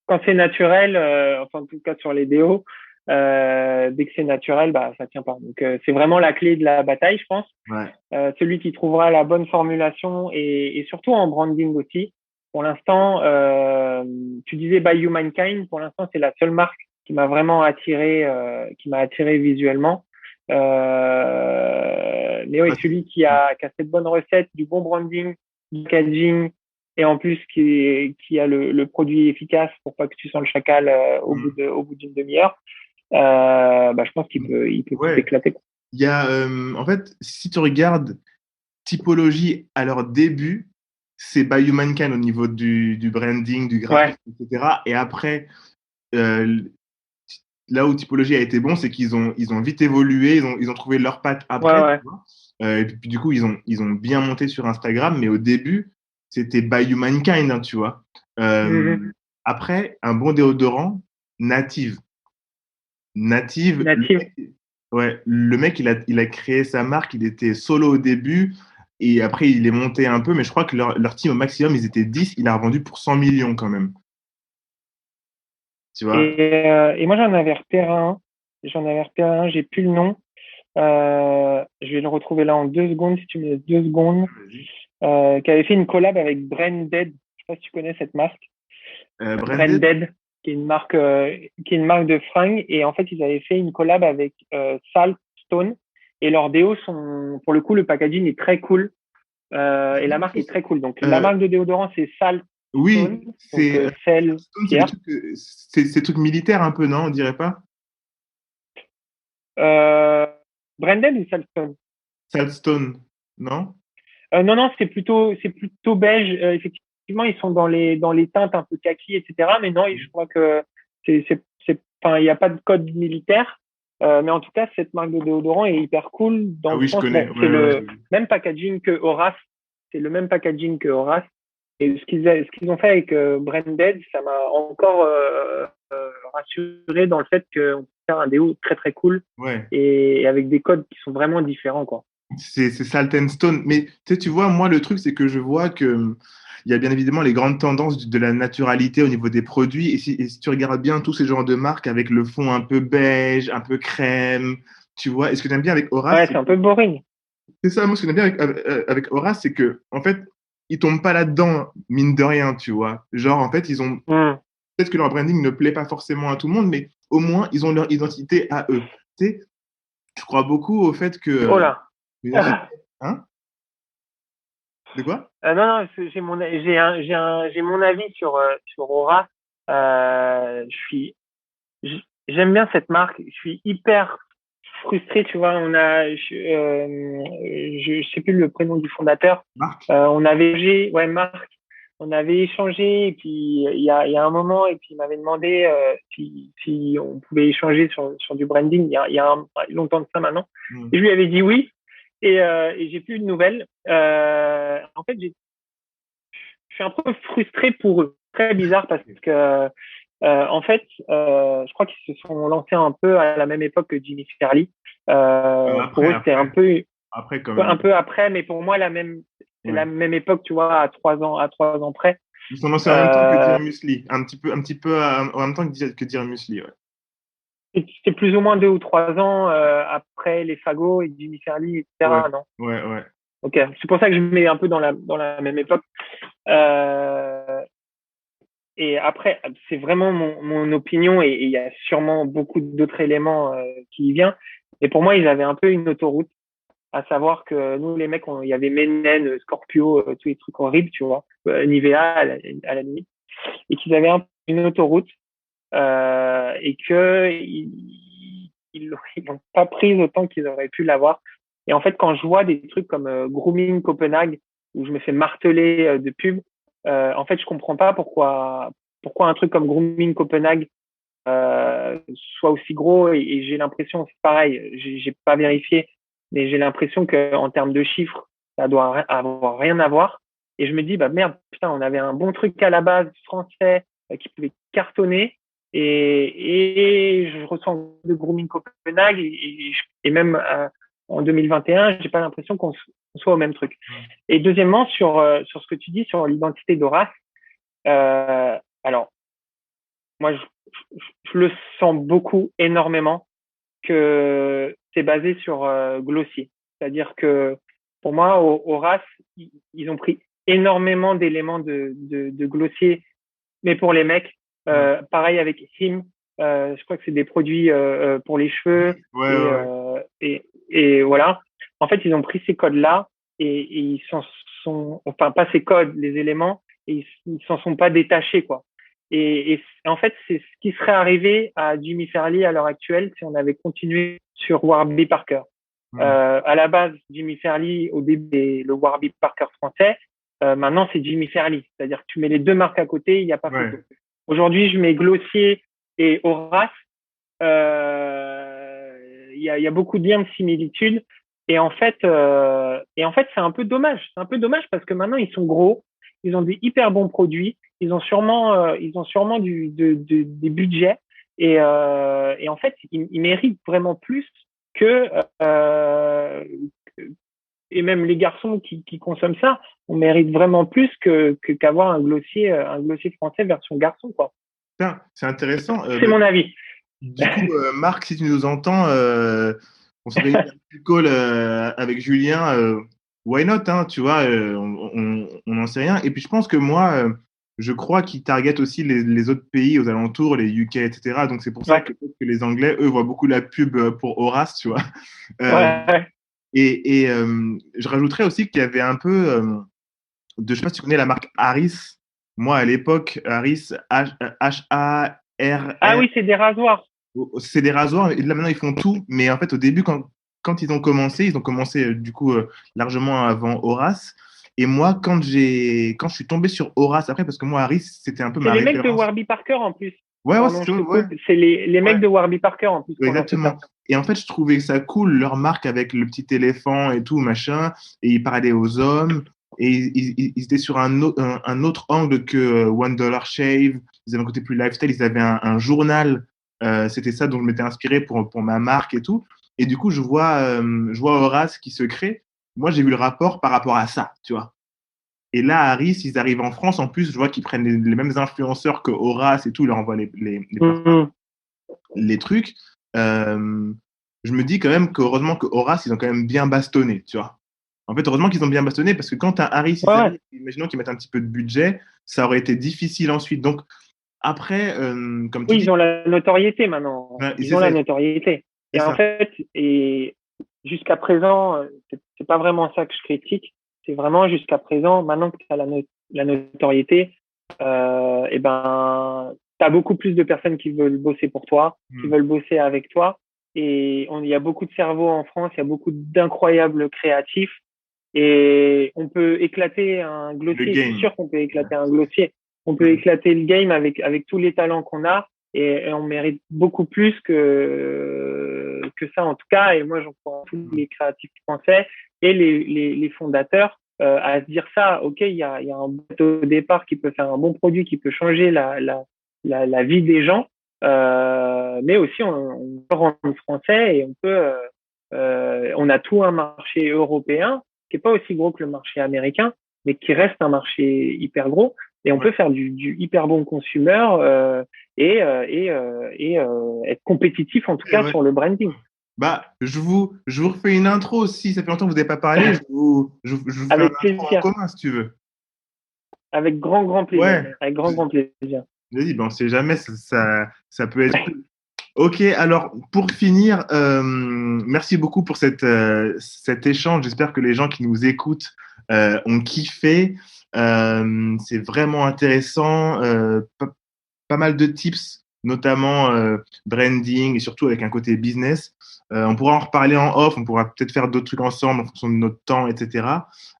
Quand c'est naturel, enfin, en tout cas sur les déos, dès que c'est naturel, bah, ça tient pas. Donc, c'est vraiment la clé de la bataille, je pense. ouais. Celui qui trouvera la bonne formulation et surtout en branding aussi. Pour l'instant, tu disais By Humankind, pour l'instant, c'est la seule marque qui m'a vraiment attiré, qui m'a attiré visuellement. Mais oui, Ouais, celui qui a cette bonne recette, du bon branding, du packaging, et en plus qui a le produit efficace pour pas que tu sens le chacal au bout d'une demi-heure, bah, je pense il peut tout ouais. éclater. Il y a, en fait, si tu regardes typologie à leur début, c'est By Humankind au niveau du branding, du Ouais, graphisme, etc. Et après, euh, là où typologie a été bon, c'est ils ont vite évolué, ils ont trouvé leur patte ouais, après, tu ouais. vois. Et puis, du coup, ils ont bien monté sur Instagram, mais au début, c'était By Humankind, hein, tu vois. Mhm. Après, un bon déodorant, Native. Native, Native. ouais, le mec, il a créé sa marque, il était solo au début, et après, il est monté un peu, mais je crois que leur team au maximum, ils étaient 10, il a revendu pour 100 millions quand même, tu vois. Et moi, j'en avais repéré un. J'en avais repéré un, j'ai plus le nom. Je vais le retrouver là en 2 secondes, si tu me laisses 2 secondes. Vas-y. Qui avait fait une collab avec Branded. Je sais pas si tu connais cette marque. Branded? Branded, qui est une marque de fringues. Et en fait, ils avaient fait une collab avec Salt Stone. Et leurs déos sont, pour le coup, le packaging est très cool. Et la marque est très cool. Donc, la Euh, marque de déodorant, c'est Salt Stone. oui, Donc, c'est sel, c'est des pierre. trucs, c'est des trucs militaires un peu, non, on dirait pas? Euh, Branded ou Salt Stone? Saltstone, non? Non, non, c'est plutôt beige. Effectivement, ils sont dans les teintes un peu kaki, etc. Mais non, je crois que enfin, il n'y a pas de code militaire. Mais en tout cas, cette marque de déodorant est hyper cool Ah dans le oui, je sens, connais. bon, Ouais, c'est ouais, le même packaging que Horace. C'est le même packaging que Horace. Et ce qu'ils ont fait avec Branded, ça m'a encore rassuré dans le fait qu'on peut faire un déo très très cool ouais. et avec des codes qui sont vraiment différents, quoi. C'est Salt and Stone. Mais tu vois, moi, le truc, c'est que je vois que il y a bien évidemment les grandes tendances de la naturalité au niveau des produits. Et si tu regardes bien tous ces genres de marques avec le fond un peu beige, un peu crème, tu vois. Et ce que j'aime bien avec Horace, Ouais, c'est un peu boring. c'est ça, moi, ce que j'aime bien avec Horace, c'est que, en fait, ils tombent pas là-dedans, mine de rien, tu vois. Genre, en fait, ils ont, Hmm. peut-être que leur branding ne plaît pas forcément à tout le monde, mais au moins, ils ont leur identité à eux. Tu sais, je crois beaucoup au fait que, Oh là. l'identité, hein? De quoi? Non, non, j'ai mon avis sur Aura. J'aime bien cette marque. Je suis hyper frustré, tu vois. Je sais plus le prénom du fondateur. Marc? Ouais, Marc. On avait échangé et puis il y a un moment et puis il m'avait demandé si on pouvait échanger sur du branding. Il y a longtemps de ça maintenant. Hmm. Et je lui avais dit oui. Et j'ai plus de nouvelles. En fait, je suis un peu frustré pour eux. Très bizarre parce que En fait, je crois qu'ils se sont lancés un peu à la même époque que Jimmy Fairley. Pour eux, c'était Après, quand un même. peu après, mais pour moi, c'est Ouais. la même époque, tu vois, à 3 ans près. Ils sont lancés en même temps que Euh, Dear Musli. Un petit peu en même temps que Dear Musli, ouais. c'est plus ou moins 2 ou 3 ans après les Fagots et Jimmy Fairley, Ouais, etc. Non? ouais. Ok, c'est pour ça que je me mets un peu dans la même époque. Euh, et après, c'est vraiment mon opinion et il y a sûrement beaucoup d'autres éléments qui y viennent. Et pour moi, ils avaient un peu une autoroute, à savoir que nous, les mecs, il y avait Menen, Scorpio, tous les trucs horribles, tu vois, Nivea à la limite, et qu'ils avaient une autoroute et que ils l'ont pas prise autant qu'ils auraient pu l'avoir. Et en fait, quand je vois des trucs comme Grooming Copenhague, où je me fais marteler de pub, en fait, je comprends pas pourquoi un truc comme Grooming Copenhague soit aussi gros et j'ai l'impression, c'est pareil, j'ai pas vérifié, mais j'ai l'impression que en termes de chiffres, ça doit avoir rien à voir. Et je me dis, bah merde, putain, on avait un bon truc à la base français qui pouvait cartonner et je ressens de Grooming Copenhague et même en 2021, j'ai pas l'impression qu'on soit au même truc. Et deuxièmement, sur ce que tu dis sur l'identité de race, alors moi, je le sens beaucoup, énormément, que c'est basé sur Glossier. C'est-à-dire que pour moi, au RAS, ils ont pris énormément d'éléments de Glossier, mais pour les mecs, Ouais, pareil avec Him, je crois que c'est des produits pour les cheveux ouais. et voilà. En fait, ils ont pris ces codes-là et ils s'en sont, enfin pas ces codes, les éléments, et ils s'en sont pas détachés quoi. Et en fait, c'est ce qui serait arrivé à Jimmy Fairley à l'heure actuelle si on avait continué sur Warby Parker. Hmm. À la base, Jimmy Fairley, au début, c'est le Warby Parker français. Maintenant, c'est Jimmy Fairley. C'est-à-dire que tu mets les deux marques à côté, il n'y a pas photo. Ouais. Aujourd'hui, je mets Glossier et Horace. Il y a beaucoup de liens de similitude. Et en fait, c'est un peu dommage. C'est un peu dommage parce que maintenant, ils sont gros. Ils ont des hyper bons produits. Ils ont sûrement des budgets. Et en fait, ils méritent vraiment plus que, euh, et même les garçons qui consomment ça, on mérite vraiment plus qu'avoir un glossier français version garçon, quoi. Tiens, c'est intéressant. C'est mon avis. Du coup, Marc, si tu nous entends, on s'organise un petit call avec Julien. Why not, hein, tu vois, on n'en sait rien. Et puis, je pense que moi, je crois qu'ils targetent aussi les autres pays aux alentours, les UK, etc. Donc, c'est pour ça Ouais, que, peut-être que les Anglais, eux, voient beaucoup la pub pour Horace, tu vois. Euh, ouais, ouais. je rajouterais aussi qu'il y avait un peu je sais pas si tu connais la marque Harris. Moi, à l'époque, Harris, Ah Harr, oui, c'est des rasoirs. c'est des rasoirs. Et là, maintenant, ils font tout. Mais en fait, au début, quand ils ont commencé du coup largement avant Horace. Et moi, quand je suis tombé sur Horace après, parce que moi, Harris, c'était un peu C'est ma les mecs de référence. Warby Parker en plus. Ouais, Pardon, c'est je te ouais, coupe. C'est les mecs ouais. de Warby Parker en plus qui Ouais, ont lancé exactement. ça. Et en fait, je trouvais ça cool, leur marque avec le petit éléphant et tout, machin. Et ils parlaient aux hommes. Et ils étaient sur un autre angle que $1 Shave. Ils avaient un côté plus lifestyle. Ils avaient un journal. C'était ça dont je m'étais inspiré pour ma marque et tout. Et du coup, je vois Horace qui se crée. Moi, j'ai vu le rapport par rapport à ça, tu vois. Et là, Harris, ils arrivent en France. En plus, je vois qu'ils prennent les mêmes influenceurs que Horace et tout. Ils leur envoient les parfums, Mhm. les trucs, euh, je me dis quand même qu'heureusement que Horace, ils ont quand même bien bastonné, tu vois. En fait, heureusement qu'ils ont bien bastonné parce que quand un Harris, Ouais, ils ouais. arrivent, imaginons qu'ils mettent un petit peu de budget, ça aurait été difficile ensuite. Donc, après, comme tu Oui, dis, ils ont la notoriété maintenant. ouais, Ils ont la notoriété. c'est Et en ça. fait, et jusqu'à présent, c'est pas vraiment ça que je critique. C'est vraiment jusqu'à présent, maintenant que tu as la notoriété, et ben, tu as beaucoup plus de personnes qui veulent bosser pour toi, qui Hmm. veulent bosser avec toi. Il y a beaucoup de cerveaux en France, il y a beaucoup d'incroyables créatifs. Et on peut éclater un Le glossier, c'est game. sûr qu'on peut éclater un glossier. On peut Hmm. éclater le game avec tous les talents qu'on a et on mérite beaucoup plus que ça en tout cas. Et moi, j'en crois tous les créatifs français et les fondateurs à se dire ça. Ok, il y a un bateau au départ qui peut faire un bon produit, qui peut changer la vie des gens, mais aussi on peut rendre français et on a tout un marché européen qui est pas aussi gros que le marché américain, mais qui reste un marché hyper gros. Et on peut faire du hyper bon consumer être compétitif en tout Et cas ouais. sur le branding. Bah, je vous refais une intro aussi. Ça fait longtemps que vous n'avez pas parlé. Je vous fais un Avec intro en plaisir, commun si tu veux. avec grand plaisir, Ouais. avec grand plaisir. Vas-y, ben on sait jamais, ça peut être cool. Ok, alors pour finir, merci beaucoup pour cet échange. J'espère que les gens qui nous écoutent ont kiffé. C'est vraiment intéressant. Pas mal de tips, notamment branding et surtout avec un côté business. On pourra en reparler en off, on pourra peut-être faire d'autres trucs ensemble en fonction de notre temps, etc.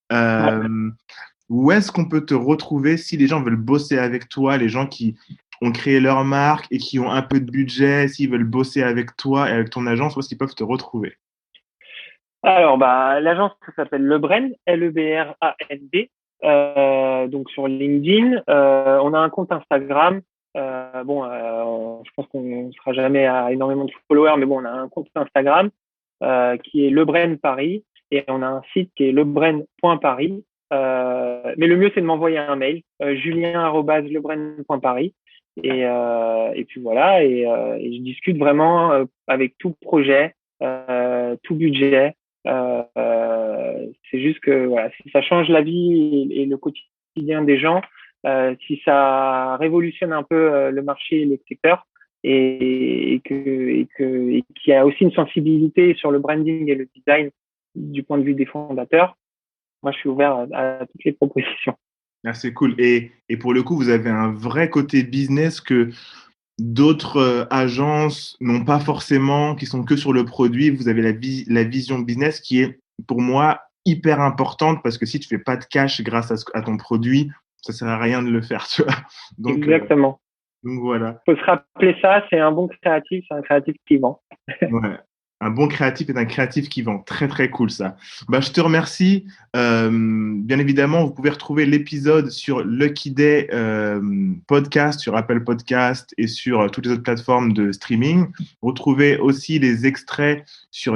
Ouais. Où est-ce qu'on peut te retrouver si les gens veulent bosser avec toi, les gens qui ont créé leur marque et qui ont un peu de budget, s'ils veulent bosser avec toi et avec ton agence, où est-ce qu'ils peuvent te retrouver? Alors, l'agence ça s'appelle Lebrand, Lebrand, donc sur LinkedIn. On a un compte Instagram. Je pense qu'on ne sera jamais à énormément de followers, mais bon, on a un compte Instagram qui est Lebrand Paris et on a un site qui est lebrand.paris. Mais le mieux, c'est de m'envoyer un mail, julien@lebrand.paris. Et puis voilà, et je discute vraiment avec tout projet, tout budget. C'est juste que voilà, si ça change la vie et le quotidien des gens, si ça révolutionne un peu le marché et les secteurs, et qu'il y a aussi une sensibilité sur le branding et le design du point de vue des fondateurs, moi je suis ouvert à toutes les propositions. Ah, c'est cool. Et pour le coup, vous avez un vrai côté business que d'autres agences n'ont pas forcément, qui sont que sur le produit. Vous avez la vision business qui est, pour moi, hyper importante parce que si tu fais pas de cash grâce à ton produit, ça sert à rien de le faire, tu vois. Donc, Exactement. voilà. Faut se rappeler ça, c'est un bon créatif, c'est un créatif qui vend. Ouais. Un bon créatif est un créatif qui vend. Très, très cool, ça. Bah, je te remercie. Bien évidemment, vous pouvez retrouver l'épisode sur Lucky Day podcast, sur Apple Podcast et sur toutes les autres plateformes de streaming. Retrouvez aussi les extraits sur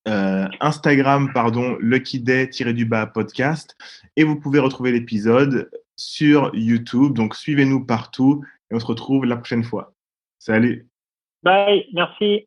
Instagram, pardon, Lucky Day-du-bas podcast. Et vous pouvez retrouver l'épisode sur YouTube. Donc, suivez-nous partout et on se retrouve la prochaine fois. Salut! Bye, merci.